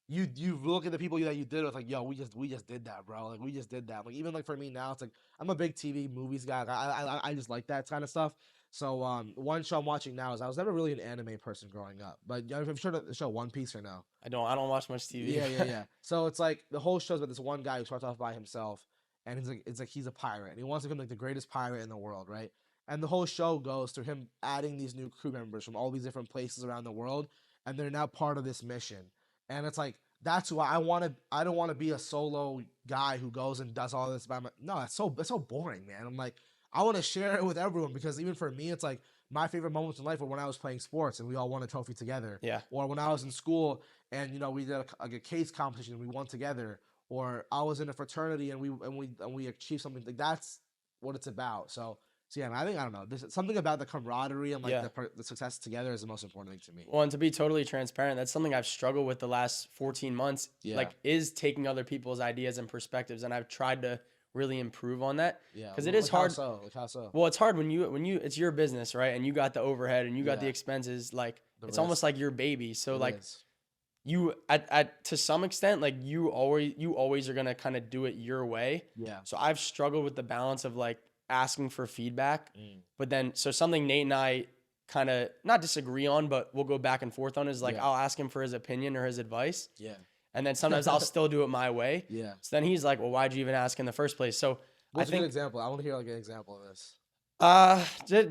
You look at the people that you did with like, yo, we just did that, bro. Like we just did that. Like even like for me now, it's like I'm a big TV movies guy. I just like that kind of stuff. So one show I'm watching now is I was never really an anime person growing up, but I'm sure the show One Piece or no. I don't watch much TV. Yeah, yeah, yeah. So it's like the whole show's about this one guy who starts off by himself, and it's like he's a pirate, and he wants to become like the greatest pirate in the world, right? And the whole show goes through him adding these new crew members from all these different places around the world, and they're now part of this mission. And it's like that's why I don't want to be a solo guy who goes and does all this by my. No, it's so boring, man. I'm like, I want to share it with everyone because even for me, it's like my favorite moments in life were when I was playing sports and we all won a trophy together, Yeah. or when I was in school and we did like a case competition and we won together, or I was in a fraternity and we achieved something. Like that's what it's about. So yeah, man, I don't know. There's something about the camaraderie and like Yeah. the success together is the most important thing to me. Well, and to be totally transparent, that's something I've struggled with the last 14 months. Yeah. Like, is taking other people's ideas and perspectives, and I've tried to really improve on that. Yeah, Because it is hard. Like how so? Well, it's hard when you it's your business, right? And you got the overhead and you got the Yeah. expenses. Like, The it's almost risk. like your baby. So It like is. you at to some extent, like you always are gonna kind of do it your way. Yeah. So I've struggled with the balance of like asking for feedback, Mm. but then so something Nate and I kind of not disagree on, but we'll go back and forth on is like Yeah. I'll ask him for his opinion or his advice, Yeah. and then sometimes I'll still do it my way. Yeah. So then he's like, "Well, why'd you even ask in the first place?" So What's I a good think example? I want to hear like an example of this.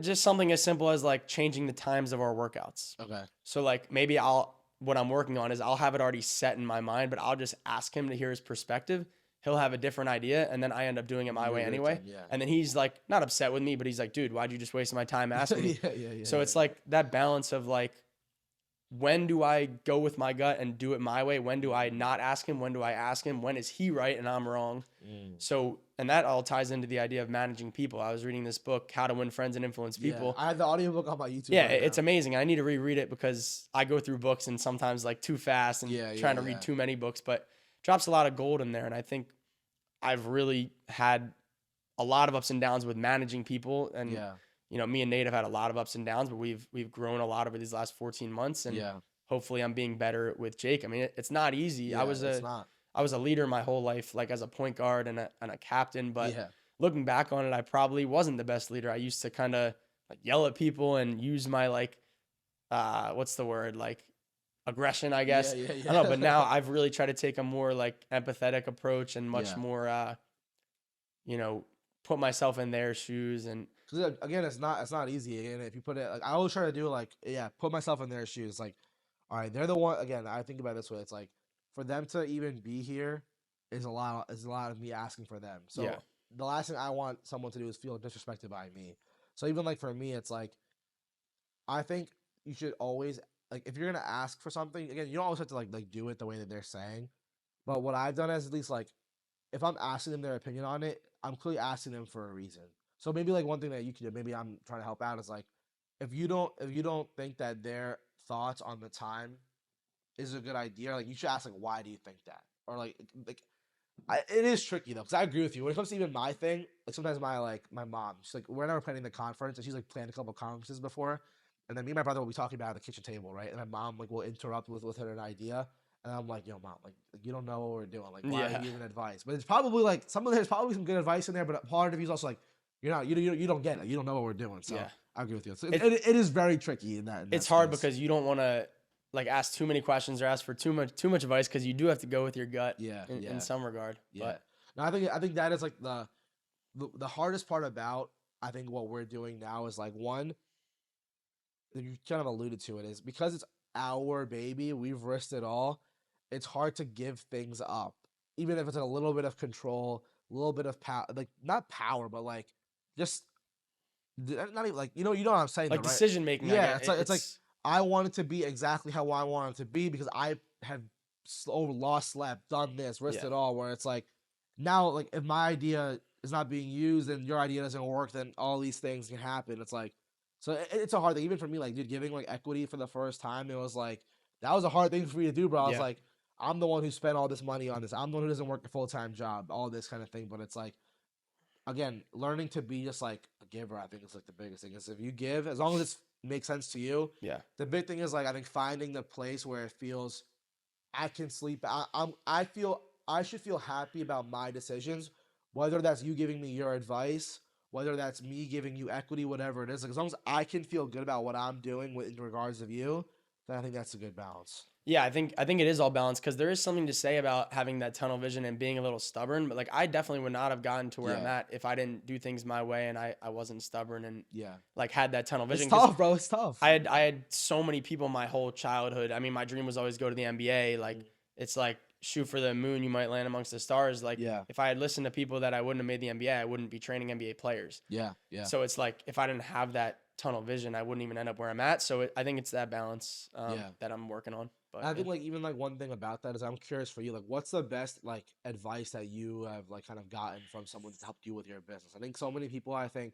just something as simple as like changing the times of our workouts. Okay. So like maybe what I'm working on is I'll have it already set in my mind, but I'll just ask him to hear his perspective. He'll have a different idea, and then I end up doing it my way anyway. Yeah. And then he's like not upset with me, but he's like, "Dude, why'd you just waste my time asking me?" yeah. So it's like that balance of like, when do I go with my gut and do it my way? When do I not ask him? When do I ask him? When is he right and I'm wrong? So, and that all ties into the idea of managing people. I was reading this book, How to Win Friends and Influence People. I have the audiobook on my YouTube. Yeah, right it's now. amazing. I need to reread it because I go through books and sometimes like too fast and trying to read too many books, but drops a lot of gold in there. And I think I've really had a lot of ups and downs with managing people. And, me and Nate have had a lot of ups and downs, but we've grown a lot over these last 14 months. And hopefully I'm being better with Jake. I mean, it's not easy. Yeah, I was a leader my whole life, like as a point guard and a captain, but looking back on it, I probably wasn't the best leader. I used to kind of like yell at people and use my like, what's the word? Like aggression, I guess. Yeah. I don't know, but now I've really tried to take a more like empathetic approach and much more, put myself in their shoes. And because again, it's not easy. And if you put it, like, I always try to do like, put myself in their shoes. Like, all right, they're the one. Again, I think about it this way. It's like for them to even be here is a lot of me asking for them. So the last thing I want someone to do is feel disrespected by me. So even like for me, it's like I think you should always like if you're gonna ask for something. Again, you don't always have to like do it the way that they're saying. But what I've done is at least like if I'm asking them their opinion on it, I'm clearly asking them for a reason. So maybe like one thing that you can do, maybe I'm trying to help out is like if you don't think that their thoughts on the time is a good idea, like you should ask like why do you think that? Or like it is tricky though, because I agree with you. When it comes to even my thing, like sometimes my mom, she's like we're never planning the conference and she's like planned a couple of conferences before. And then me and my brother will be talking about it at the kitchen table, right? And my mom like will interrupt with her an idea. And I'm like, yo, mom, like you don't know what we're doing. Like, why are you giving advice? But it's probably like there's probably some good advice in there, but part of you is also like, you don't get it. You don't know what we're doing. So I agree with you. So it is very tricky in that. It's hard because you don't want to like ask too many questions or ask for too much advice because you do have to go with your gut. In some regard. Yeah. But no, I think that is like the hardest part about I think what we're doing now is like one. You kind of alluded to it is because it's our baby. We've risked it all. It's hard to give things up, even if it's a little bit of control, a little bit of power, like not power, but like just not even like you know what I'm saying, like though, right? decision making. Yeah, it's like I want it to be exactly how I want it to be because I have lost, slept, done this, risked it all. Where it's like now, like if my idea is not being used and your idea doesn't work, then all these things can happen. It's like so it's a hard thing, even for me. Like, dude, giving like equity for the first time, it was like that was a hard thing for me to do, bro. I was like, I'm the one who spent all this money on this. I'm the one who doesn't work a full-time job, all this kind of thing. But it's like, again, learning to be just like a giver, I think is like the biggest thing. Is if you give, as long as it makes sense to you. Yeah. The big thing is like I think finding the place where it feels I can sleep. I should feel happy about my decisions, whether that's you giving me your advice, whether that's me giving you equity, whatever it is. Like as long as I can feel good about what I'm doing in regards of you, then I think that's a good balance. Yeah, I think it is all balanced because there is something to say about having that tunnel vision and being a little stubborn. But like I definitely would not have gotten to where I'm at if I didn't do things my way and I wasn't stubborn and like had that tunnel vision. It's tough, bro. It's tough. I had so many people my whole childhood. I mean, my dream was always go to the NBA. Like it's like shoot for the moon, you might land amongst the stars. Like Yeah. if I had listened to people that I wouldn't have made the NBA, I wouldn't be training NBA players. Yeah. Yeah. So it's like if I didn't have that tunnel vision, I wouldn't even end up where I'm at. So I think it's that balance that I'm working on. But I think like even like one thing about that is I'm curious for you, like what's the best like advice that you have like kind of gotten from someone that's helped you with your business? I think so many people, I think,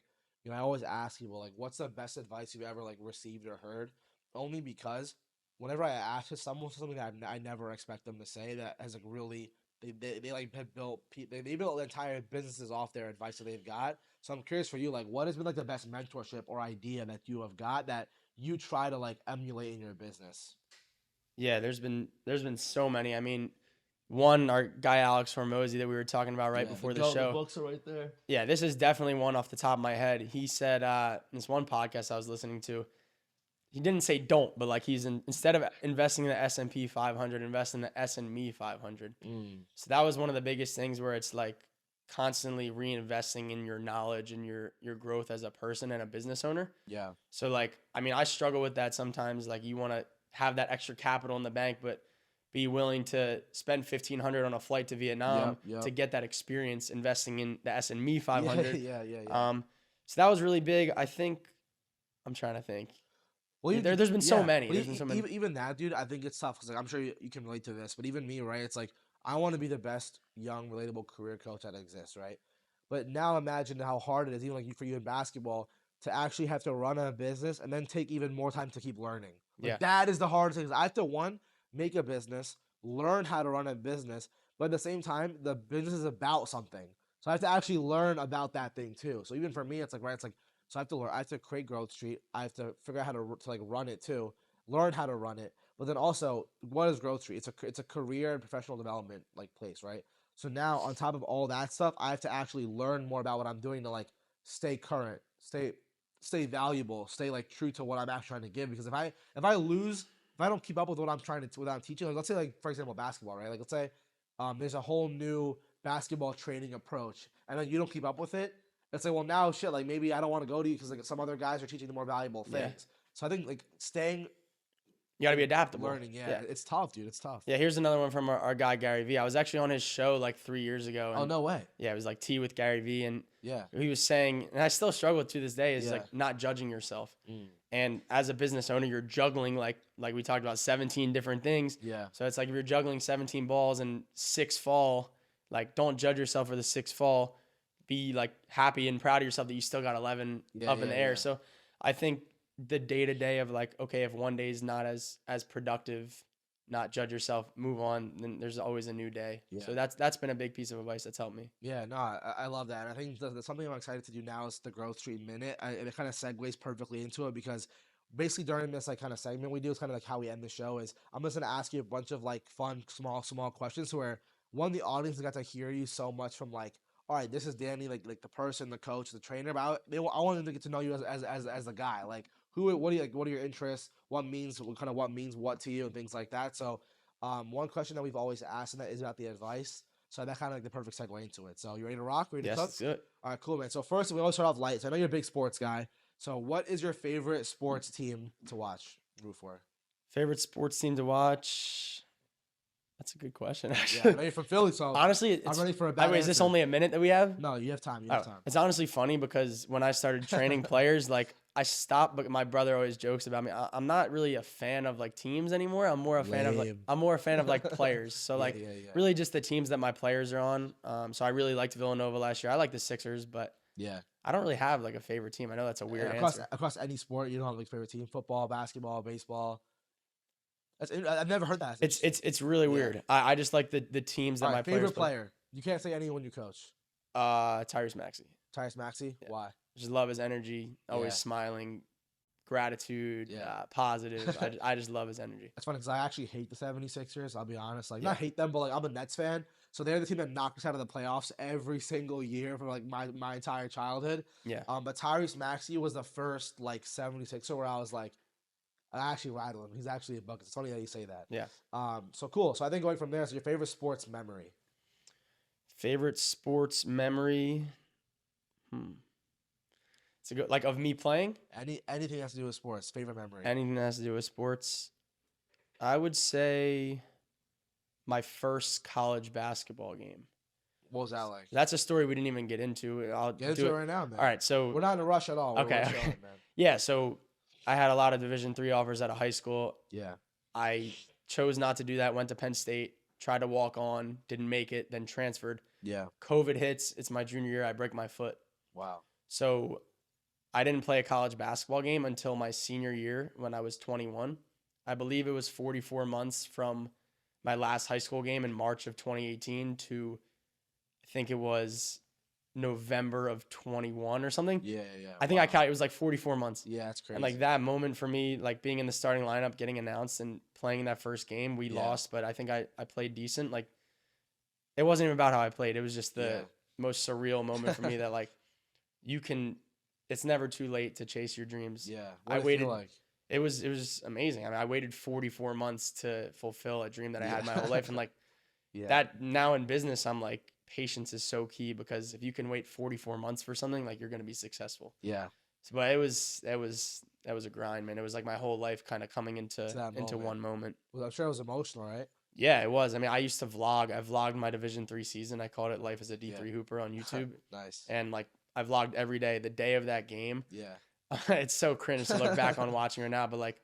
I always ask people like what's the best advice you've ever like received or heard? Only because whenever I ask someone something that I never expect them to say that has like really they like have built they built entire businesses off their advice that they've got. So I'm curious for you, like what has been like the best mentorship or idea that you have got that you try to like emulate in your business? yeah, there's been so many. I mean, one, our guy Alex Hormozy that we were talking about right before the show. The books are right there. Yeah, this is definitely one off the top of my head. He said in this one podcast I was listening to, he didn't say don't, but like instead of investing in the S&P 500, invest in the S&Me 500. So that was one of the biggest things where it's like constantly reinvesting in your knowledge and your growth as a person and a business owner. Yeah. So like, I mean, I struggle with that sometimes. Like you want to have that extra capital in the bank, but be willing to spend $1,500 on a flight to Vietnam to get that experience investing in the S&Me 500. Yeah. So that was really big. I think I'm trying to think. Well, There's been so many. But There's been so many. even that, dude, I think it's tough because like, I'm sure you can relate to this. But even me, right? It's like I want to be the best young, relatable career coach that exists, right? But now imagine how hard it is, even like for you in basketball, to actually have to run a business and then take even more time to keep learning. Like that is the hardest thing. I have to make a business, learn how to run a business, but at the same time, the business is about something. So I have to actually learn about that thing too. So even for me, it's like right, it's like so I have to learn. I have to create Growth Street. I have to figure out how to like run it too, learn how to run it. But then also, what is Growth Street? It's a career and professional development like place, right? So now on top of all that stuff, I have to actually learn more about what I'm doing to like stay current, stay valuable, stay like true to what I'm actually trying to give. Because if I don't keep up with what I'm teaching, like let's say like for example basketball, right? Like let's say there's a whole new basketball training approach, and then you don't keep up with it. It's like, well, now shit, like maybe I don't want to go to you because like some other guys are teaching the more valuable things. So I think like staying, you got to be adaptable. Learning, it's tough, dude. It's tough. Yeah, here's another one from our guy Gary Vee. I was actually on his show like 3 years ago. And, oh no way. Yeah, it was like Tea with Gary Vee, and yeah, he was saying, and I still struggle to this day, is like not judging yourself. And as a business owner, you're juggling like we talked about 17 different things. Yeah. So it's like if you're juggling 17 balls and 6 fall, like don't judge yourself for the 6 fall. Be like happy and proud of yourself that you still got 11 up in the air. So I think the day-to-day of like, okay, if one day is not as productive, not judge yourself, move on, then there's always a new day. So that's been a big piece of advice that's helped me. Yeah, no, I love that. And I think something I'm excited to do now is the Growth Street Minute. And it kind of segues perfectly into it because basically during this like kind of segment we do is kind of like how we end the show is I'm just going to ask you a bunch of like fun, small questions where one, the audience got to hear you so much from like, all right, this is Danny, like the person, the coach, the trainer. But I want them to get to know you as a guy. Like what do you like? What are your interests? What means what to you and things like that. So, one question that we've always asked and that is about the advice. So that kind of like the perfect segue into it. So you ready to rock? Ready to cook? Let's do it. All right, cool, man. So first we always start off light. So I know you're a big sports guy. So what is your favorite sports team to watch? Root for? Favorite sports team to watch? That's a good question, actually. Yeah, I know you're from Philly, so honestly, I'm ready for a bad Is this only a minute that we have? No, you have time. You have time. It's honestly funny because when I started training players, like I stopped, but my brother always jokes about me. I'm not really a fan of like teams anymore. I'm more a fan of like players. So like really just the teams that my players are on. So I really liked Villanova last year. I like the Sixers, but I don't really have like a favorite team. I know that's a weird answer. Across any sport, you don't have like a favorite team? Football, basketball, baseball. I've never heard that. It's really weird. I just like the teams that my favorite player. You can't say anyone you coach. Tyrese Maxey. Tyrese Maxey. Yeah. Why? Just love his energy. Always smiling, gratitude, positive. I just love his energy. That's funny because I actually hate the 76ers. I'll be honest. Like not hate them, but like I'm a Nets fan. So they're the team that knocked us out of the playoffs every single year for like my entire childhood. Yeah. But Tyrese Maxey was the first like 76er where I was like, I actually rattle him. He's actually a bucket. It's funny that you say that. Yeah. So cool. So I think going from there is your favorite sports memory. Favorite sports memory. It's a good like of me playing. Anything that has to do with sports. Favorite memory. Anything that has to do with sports. I would say my first college basketball game. What was that like? That's a story we didn't even get into. I'll Get do into it it right now, man. All right, so We're not in a rush at all. okay, We're okay. chilling, man. Yeah, so I had a lot of Division III offers out of high school. Yeah. I chose not to do that. Went to Penn State, tried to walk on, didn't make it, then transferred. Yeah. COVID hits. It's my junior year. I break my foot. Wow. So I didn't play a college basketball game until my senior year when I was 21. I believe it was 44 months from my last high school game in March of 2018 to I think it was November of 21 or something. Yeah, yeah. I think I counted. It was like 44 months. Yeah, that's crazy. And like that moment for me, like being in the starting lineup, getting announced and playing in that first game, we lost, but I think I played decent. Like it wasn't even about how I played. It was just the most surreal moment for me that like it's never too late to chase your dreams. Yeah. I waited. It was amazing. I mean, I waited 44 months to fulfill a dream that I had my whole life. And like that now in business, I'm like, patience is so key because if you can wait 44 months for something, like you're going to be successful. Yeah. So, but that was a grind, man. It was like my whole life kind of coming into one moment. Well, I'm sure it was emotional, right? Yeah, it was. I mean, I used to vlog. I vlogged my Division III season. I called it Life as a D3 Hooper on YouTube. Nice. And like I vlogged every day, the day of that game. Yeah. It's so cringe to look back on watching her now, but like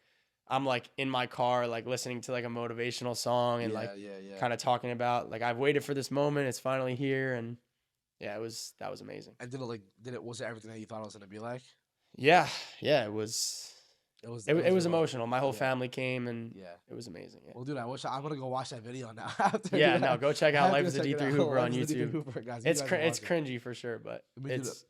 I'm like in my car, like listening to like a motivational song and kind of talking about like I've waited for this moment. It's finally here, and that was amazing. And was it everything that you thought it was gonna be like? Yeah, it was. It was emotional. My whole family came, and it was amazing. Yeah. Well, dude, I'm gonna go watch that video now. After, no, go check out Life as a D3 Hooper on YouTube. It's cringy for sure, but it's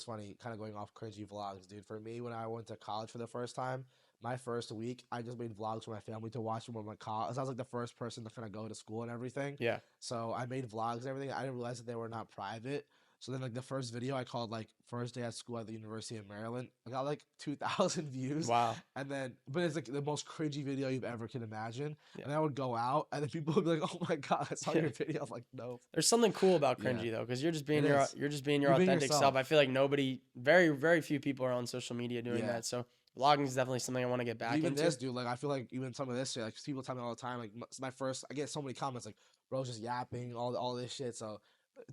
funny, kind of going off cringy vlogs, dude. For me, when I went to college for the first time, my first week, I just made vlogs for my family to watch when my college. I was like the first person to kind of go to school and everything. Yeah. So I made vlogs and everything. I didn't realize that they were not private. So then, like, the first video I called, like, first day at school at the University of Maryland. I got, like, 2,000 views. Wow. And then, but it's, like, the most cringy video you've ever can imagine. Yeah. And I would go out, and then people would be like, oh, my God, I saw your video. I'm like, no. There's something cool about cringy, though, because you're just being your authentic self. I feel like very, very few people are on social media doing that. So vlogging is definitely something I want to get back into. Even this, dude, like, I feel like even some of this shit, like, people tell me all the time, like, I get so many comments, like, bro's just yapping, all this shit, so...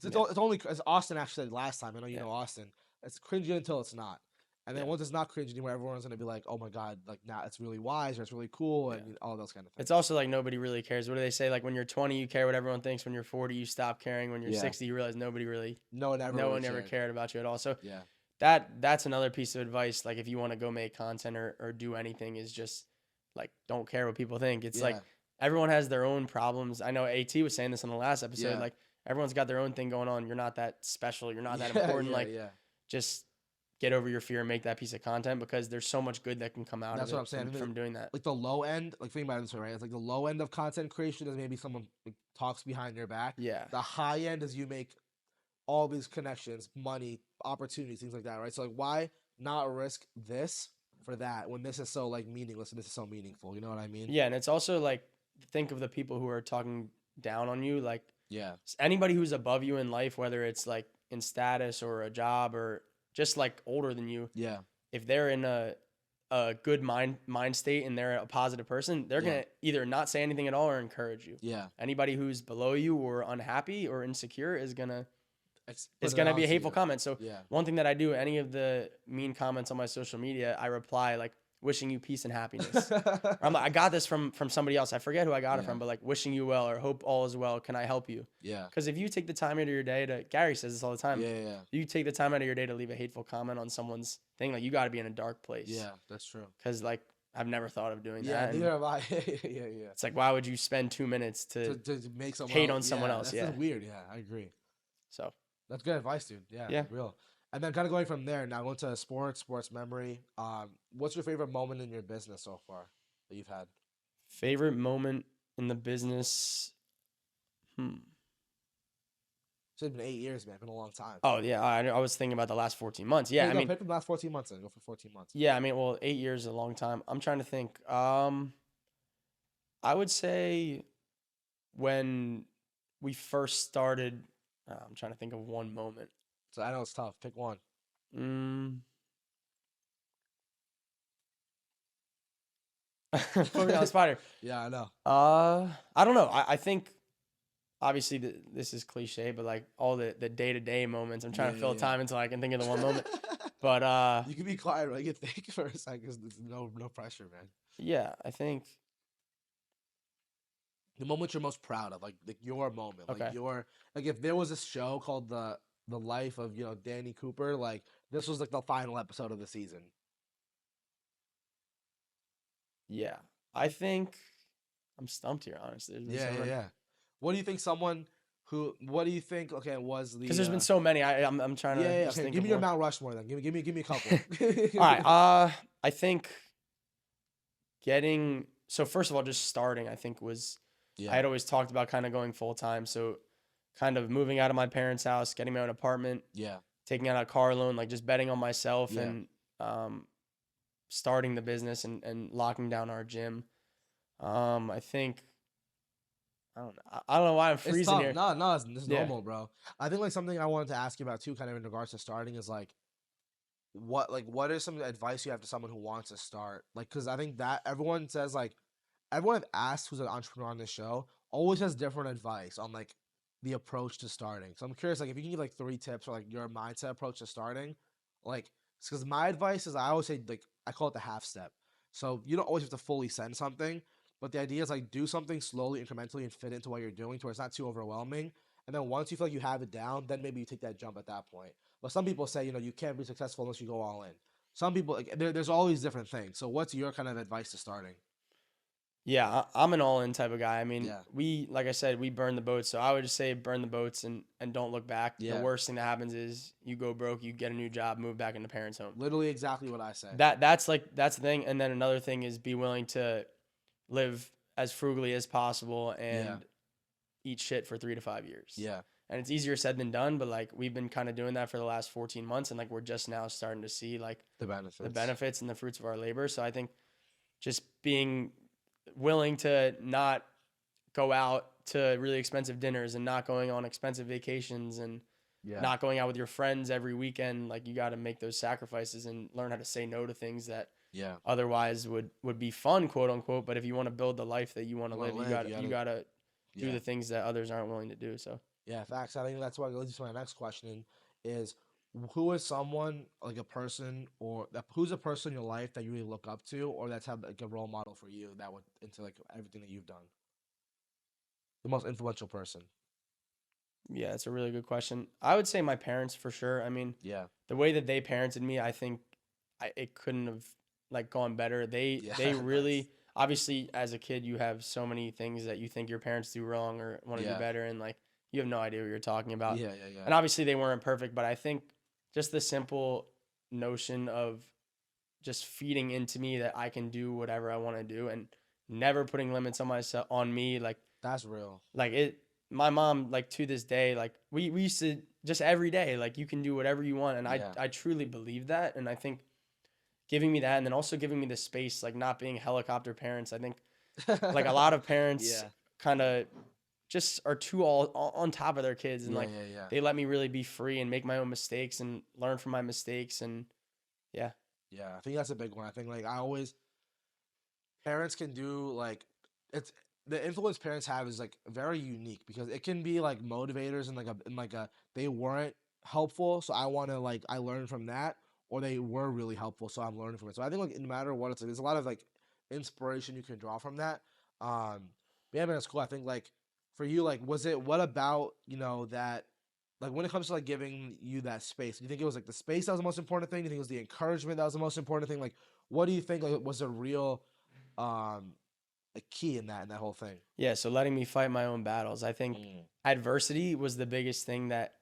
It's only as Austin actually said last time. I know you know Austin. It's cringy until it's not, and then once it's not cringy anymore, everyone's gonna be like, "Oh my God, like now it's really wise or it's really cool," and all those kind of things. It's also like nobody really cares. What do they say? Like when you're 20, you care what everyone thinks. When you're 40, you stop caring. When you're 60, you realize nobody really, no one ever cared about you at all. So that's another piece of advice. Like if you want to go make content or do anything, is just like don't care what people think. It's like everyone has their own problems. I know AT was saying this in the last episode. Like. Everyone's got their own thing going on. You're not that special. You're not that important. Just get over your fear and make that piece of content because there's so much good that can come out of it from doing that. Like the low end, like think about it this way, right? It's like the low end of content creation is maybe someone like, talks behind your back. Yeah. The high end is you make all these connections, money, opportunities, things like that, right? So like why not risk this for that when this is so like meaningless and this is so meaningful? You know what I mean? Yeah, and it's also like think of the people who are talking down on you, like anybody who's above you in life, whether it's like in status or a job or just like older than you. Yeah. If they're in a good mind state and they're a positive person, they're going to either not say anything at all or encourage you. Yeah. Anybody who's below you or unhappy or insecure is going to be a hateful comment. So one thing that I do, any of the mean comments on my social media, I reply like, wishing you peace and happiness. I'm like, I got this from somebody else. I forget who I got it from, but like wishing you well or hope all is well. Can I help you? Yeah. Because if you take the time out of your day to, Gary says this all the time. Yeah. You take the time out of your day to leave a hateful comment on someone's thing, like you got to be in a dark place. Yeah, that's true. Because like I've never thought of doing that. Neither have I. Yeah. It's like, why would you spend 2 minutes to make someone hate on someone else? That's weird. Yeah, I agree. So that's good advice, dude. Yeah. Real. And then kind of going from there, now going to sports memory. What's your favorite moment in your business so far that you've had? Favorite moment in the business? It's been 8 years, man. It's been a long time. Oh, yeah. I was thinking about the last 14 months. Yeah, pick the last 14 months and go for 14 months. Yeah, I mean, well, 8 years is a long time. I'm trying to think. I would say when we first started, I'm trying to think of one moment. So I know it's tough. Pick one. Put me on the spot here. Yeah, I know. I don't know. I think obviously this is cliche, but like all the day-to-day moments, I'm trying to fill time until I can think of the one moment. But You can be quiet, right? You can think for a second. 'Cause there's no pressure, man. yeah, I think The moment you're most proud of, like your moment, okay. like if there was a show called the life of Danny Cooper, like this was like the final episode of the season. Yeah. I think I'm stumped here, honestly. There's been Yeah, so yeah, many. yeah. What do you think? What do you think? Okay, was Because the there's been so many. I'm trying yeah, to yeah, just okay. think Give of me your one. Mount Rushmore then. Give me a couple. All right. I think getting so first of all, just starting, I think was I Yeah, had always talked about kind of going full time. So kind of moving out of my parents' house, getting my own apartment, yeah, taking out a car loan, like just betting on myself yeah. and um, starting the business and locking down our gym. I think I don't know. I don't know why I'm It's freezing tough. here. No, no, it's Yeah. normal, bro. I think like something I wanted to ask you about too, kind of in regards to starting, is like what is some advice you have to someone who wants to start? Like, because I think that everyone says like everyone I've asked who's an entrepreneur on this show always has different advice on like the approach to starting. So I'm curious, like if you can give like 3 tips or like your mindset approach to starting, like because my advice is I always say like I call it the half step. So you don't always have to fully send something, but the idea is like do something slowly, incrementally, and fit into what you're doing to where it's not too overwhelming. And then once you feel like you have it down, then maybe you take that jump at that point. But some people say you can't be successful unless you go all in. Some people like there's always different things. So what's your kind of advice to starting? Yeah, I'm an all in type of guy. I mean, Yeah. like I said, we burn the boats. So I would just say burn the boats and don't look back. The Yeah. worst thing that happens is you go broke, you get a new job, move back into parents' home. Literally exactly what I say. That's the thing. And then another thing is be willing to live as frugally as possible Yeah. and eat shit for 3 to 5 years. Yeah. And it's easier said than done, but like we've been kind of doing that for the last 14 months and like we're just now starting to see like The the benefits. benefits and the fruits of our labor. So I think just being willing to not go out to really expensive dinners and not going on expensive vacations and Yeah. not going out with your friends every weekend, like you got to make those sacrifices and learn how to say no to things that Yeah. otherwise would be fun, quote unquote. But if you want to build the life that you want to You wanna live, live, you gotta do Yeah. the things that others aren't willing to do. So Yeah, facts. I think that's why leads to my next question is who is someone like a person or who's a person in your life that you really look up to or that's had like a role model for you that went into like everything that you've done? The most influential person. yeah, it's a really good question. I would say my parents for sure. I mean, Yeah. the way that they parented me, I think it couldn't have like gone better. Yeah. They Nice. really obviously as a kid you have so many things that you think your parents do wrong or want to do Yeah. better and like you have no idea what you're talking about. Yeah, yeah, yeah. And obviously they weren't perfect, but I think just the simple notion of just feeding into me that I can do whatever I want to do and never putting limits on myself on me That's real. like it my mom like to this day like we used to just every day like you can do whatever you want and Yeah. I truly believe that and I think giving me that and then also giving me the space like not being helicopter parents I think like a lot of parents Yeah. kind of just are too all on top of their kids and Yeah, like yeah, yeah. they let me really be free and make my own mistakes and learn from my mistakes and yeah. Yeah, I think that's a big one. I think like I always parents can do like it's the influence parents have is like very unique because it can be like motivators and like a they weren't helpful, so I want to like I learned from that, or they were really helpful, so I'm learning from it. So I think like no matter what, it's like there's a lot of like inspiration you can draw from that. Yeah, man, it's cool. I think like for you, like was it what about that like when it comes to like giving you that space, do you think it was like the space that was the most important thing? Do you think it was the encouragement that was the most important thing? Like, what do you think like was a real um a key in that whole thing? Yeah, so letting me fight my own battles. I think Mm. adversity was the biggest thing that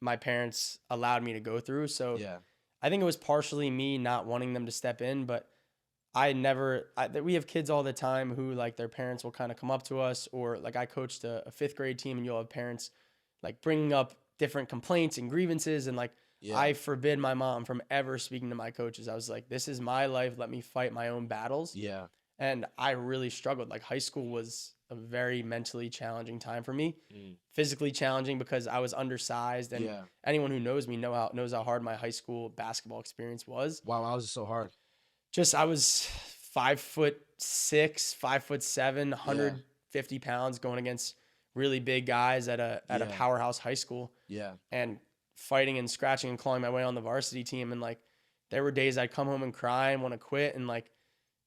my parents allowed me to go through. So Yeah, I think it was partially me not wanting them to step in, but we have kids all the time who like their parents will kind of come up to us or like I coached a fifth grade team and you'll have parents like bringing up different complaints and grievances and like yeah, I forbid my mom from ever speaking to my coaches. I was like, this is my life. Let me fight my own battles. yeah. And I really struggled. Like high school was a very mentally challenging time for me, Mm. physically challenging because I was undersized, and Yeah. anyone who knows me knows how hard my high school basketball experience was. Wow, I was just so hard. Just I was 5'6", 5'7", Yeah. 150 pounds going against really big guys at a Yeah. powerhouse high school Yeah. and fighting and scratching and clawing my way on the varsity team. And like, there were days I'd come home and cry and want to quit. And like,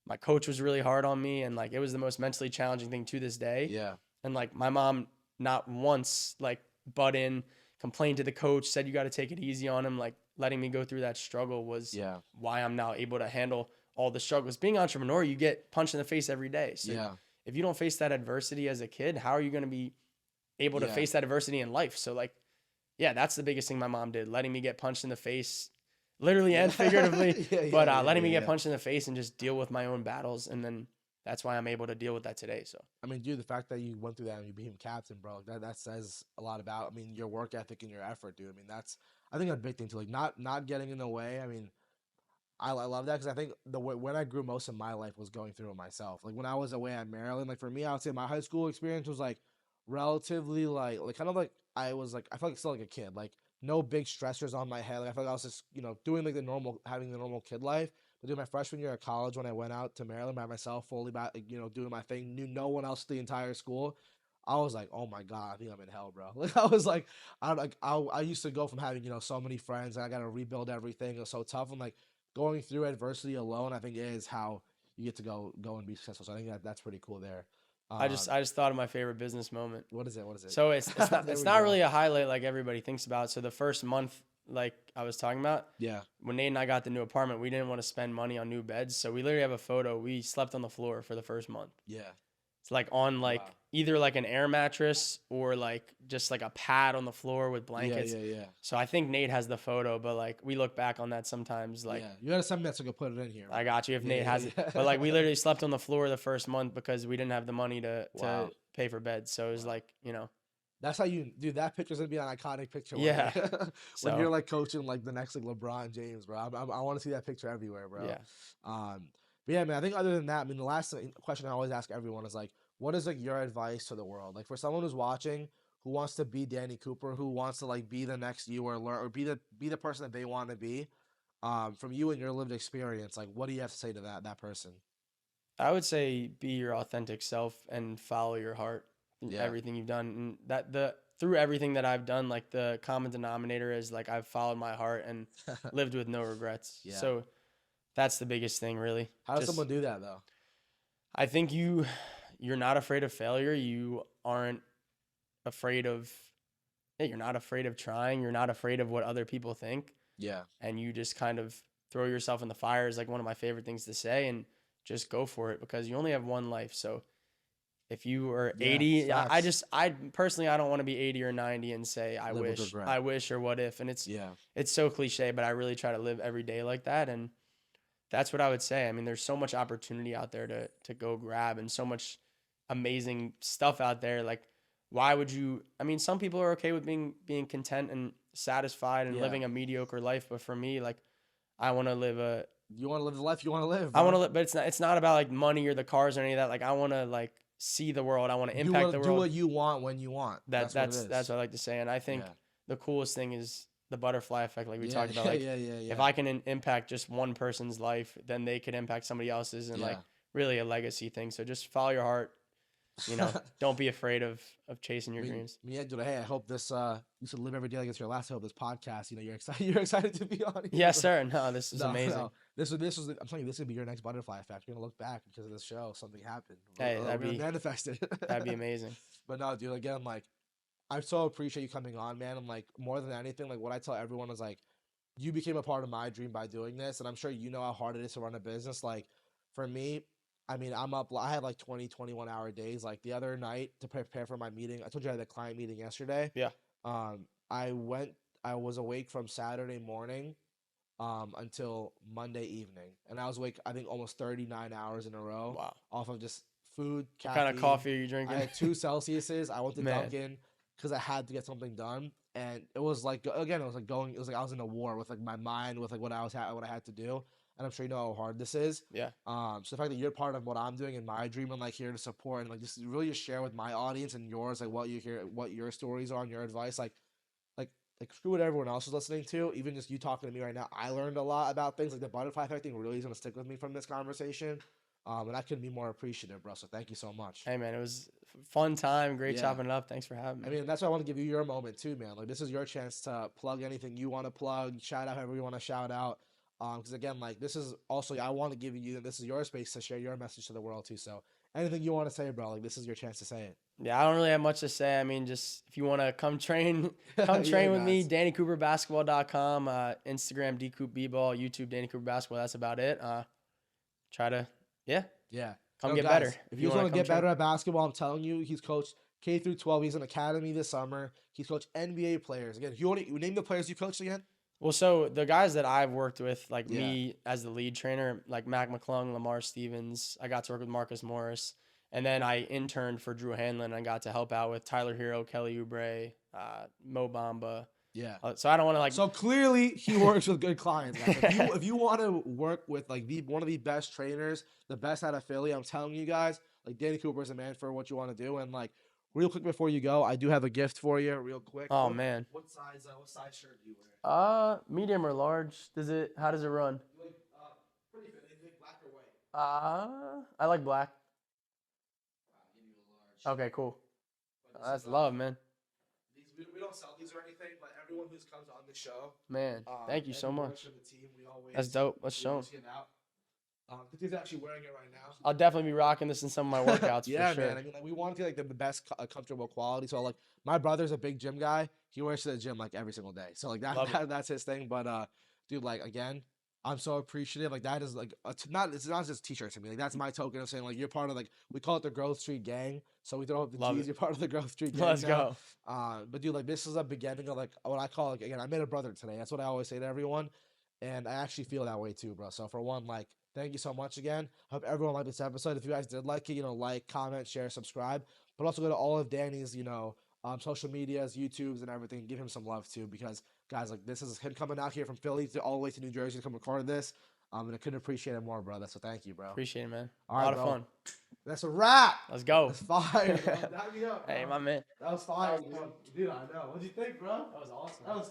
my coach was really hard on me. And like, it was the most mentally challenging thing to this day. Yeah. And like, my mom not once like butt in, complained to the coach, said you got to take it easy on him. Like, letting me go through that struggle was Yeah. why I'm now able to handle all the struggles. Being an entrepreneur, you get punched in the face every day. So Yeah. if you don't face that adversity as a kid, how are you going to be able to Yeah. face that adversity in life? So like, yeah, that's the biggest thing my mom did, letting me get punched in the face, literally and figuratively, but letting me get punched in the face and just deal with my own battles. And then that's why I'm able to deal with that today. So I mean, dude, the fact that you went through that and you became captain, bro, that says a lot about, I mean, your work ethic and your effort, dude. I mean, that's, I think, a big thing too. Like, not getting in the way. I mean, I love that because I think when I grew most of my life was going through it myself. Like when I was away at Maryland, like for me, I would say my high school experience was like relatively like kind of like I was like I felt like still like a kid. Like no big stressors on my head. Like I felt like I was just doing like the normal having the normal kid life. But during my freshman year of college, when I went out to Maryland by myself, fully by doing my thing, knew no one else the entire school. I was like, oh my god, I think I'm in hell, bro. Like I was like, I used to go from having so many friends and I got to rebuild everything. It was so tough. I'm like going through adversity alone, I think is how you get to go and be successful. So I think that's pretty cool there. I just thought of my favorite business moment. What is it? What is it? So it's not There it's we not go. really a highlight like everybody thinks about. So the first month, like I was talking about, Yeah. when Nate and I got the new apartment, we didn't want to spend money on new beds. So we literally have a photo. We slept on the floor for the first month. Yeah. It's like on like Wow. either like an air mattress or like just like a pad on the floor with Yeah. blankets. Yeah. Yeah. So I think Nate has the photo, but like we look back on that sometimes. Like Yeah. You gotta send me that so I can put it in here. I Man. got you if Yeah, Nate has yeah, it. yeah. But like we literally slept on the floor the first month because we didn't have the money to Wow. pay for beds. So it was Wow. like, That's how you do. That picture's gonna be an iconic picture. yeah. When you're So like coaching like the next like LeBron James, bro. I want to see that picture everywhere, bro. yeah. But yeah, man. I think other than that, I mean, the last question I always ask everyone is like, what is like your advice to the world? Like for someone who's watching, who wants to be Danny Cooper, who wants to like be the next you or learn or be the person that they want to be. From you and your lived experience, like what do you have to say to that person? I would say be your authentic self and follow your heart in Yeah. everything you've done. And that the through everything that I've done, like the common denominator is like I've followed my heart and lived with no regrets. Yeah. So that's the biggest thing really. How does Just someone do that though? I think you're not afraid of failure. You aren't afraid of yeah, you're not afraid of trying. You're not afraid of what other people think. Yeah. And you just kind of throw yourself in the fire is like one of my favorite things to say and just go for it because you only have one life. So if you are Yeah. 80, Facts. I personally I don't want to be 80 or 90 and say Live with regret. I wish or what if, and Yeah. it's so cliche, but I really try to live every day like that, and that's what I would say. I mean, there's so much opportunity out there to go grab and so much amazing stuff out there. Like why would you I mean, some people are okay with being content and satisfied and Yeah. living a mediocre life, but for me, like I want to live a You want to live the life you want to live, I want bro. to live, but it's not about like money or the cars or any of that. Like I want to like see the world. I want to Do impact the do world. what you want when you want. That's what it is. That's what I like to say. And I think Yeah. the coolest thing is the butterfly effect, like we Yeah. talked about. Yeah. Like Yeah. Yeah. if Yeah. I can impact just one person's life, then they could impact somebody else's, and like Yeah. really a legacy thing. So just follow your heart. Don't be afraid of chasing your dreams. Yeah, dude. Hey, I hope this you should live every day like it's your last. I hope this podcast. You're excited. You're excited to be on here, Yes, bro. sir. No, this is No, amazing. no. This was. I'm telling you, this is gonna be your next butterfly effect. You're gonna look back because of this show. Something happened. Hey, We're gonna manifest it. that'd be amazing. But no, dude. Again, like, I so appreciate you coming on, man. I'm like, more than anything, like, what I tell everyone is like, you became a part of my dream by doing this, and I'm sure you know how hard it is to run a business. Like, for me, I mean, I'm up. I have like 20, 21 hour days. Like the other night to prepare for my meeting, I told you I had a client meeting yesterday. Yeah. I went. I was awake from Saturday morning until Monday evening, and I was awake I think almost 39 hours in a row Wow. off of just food, What kind of caffeine. coffee are you I drinking? had 2 Celsiuses. I went to Man. Dunkin' because I had to get something done, and it was like again, it was like going. It was like I was in a war with like my mind, with like what what I had to do, and I'm sure you know how hard this is. Yeah. So the fact that you're part of what I'm doing in my dream and like here to support and like just really just share with my audience and yours, like what you hear, what your stories are and your advice, like screw what everyone else is listening to. Even just you talking to me right now, I learned a lot about things. Like the butterfly effect thing really is gonna stick with me from this conversation. And I couldn't be more appreciative, bro. So thank you so much. Hey, man, it was a fun time. Great Yeah. chopping it up. Thanks for having me. I mean, that's why I want to give you your moment too, man. Like, this is your chance to plug anything you want to plug, shout out whoever you want to shout out. Because again, like, this is also, I want to give you, this is your space to share your message to the world too. So anything you want to say, bro, like, this is your chance to say it. Yeah, I don't really have much to say. I mean, just if you want to come train, come Yeah, train with me, guys. DannyCooperBasketball.com, Instagram, DCoopBball, YouTube, Danny Cooper Basketball. That's about it. Try to, yeah, Yeah. come No, get guys, better. if you you want want to to come get train. better at basketball, I'm telling you, he's coached K through 12. He's an academy this summer. He's coached NBA players. Again, if you want to name the players you coached again? Well, so the guys that I've worked with, like Yeah. me as the lead trainer, like Mac McClung, Lamar Stevens, I got to work with Marcus Morris. And then I interned for Drew Hanlon and got to help out with Tyler Hero, Kelly Oubre, Mo Bamba. Yeah. So I don't want to like. So clearly he works with good clients, guys. If you want to work with like one of the best trainers, the best out of Philly, I'm telling you guys, like Danny Cooper is a man for what you want to do. And like real quick before you go, I do have a gift for you, real quick. Oh man. What size shirt do you wear? Medium or large? How does it run? You like pretty fit. Anything black or white? I like black. I'll give you a large. Okay, cool. But this That's is, love, man. we don't sell these or anything, but everyone who's comes on the show, Man, thank you so everyone much. from the team, we always That's dope. Let's we show 'em. always give out. He's actually wearing it right now. I'll definitely be rocking this in some of my workouts Yeah, for sure. man. I mean, like we want to get like the best comfortable quality. So like my brother's a big gym guy. He wears to the gym like every single day. So like Love it. that's his thing. But dude, like again, I'm so appreciative. Like that is like it's not just t-shirts to me. Like that's my token of saying like you're part of like we call it the Growth Street Gang. So we throw up the Love G's. it. You're part of the Growth Street Gang. Let's now. go. But dude, like this is a beginning of like what I call like again. I made a brother today. That's what I always say to everyone, and I actually feel that way too, bro. So for one, like thank you so much again. Hope everyone liked this episode. If you guys did like it, like, comment, share, subscribe. But also go to all of Danny's, social medias, YouTubes, and everything. Give him some love too, because guys, like this is him coming out here from Philly all the way to New Jersey to come record this. And I couldn't appreciate it more, brother. So thank you, bro. Appreciate it, man. All A right, lot of bro. fun. That's a wrap. Let's go. That's fire, bro. Dab me up, bro. Hey, my man. That was fire, dude. I know. What'd you think, bro? That was awesome. That was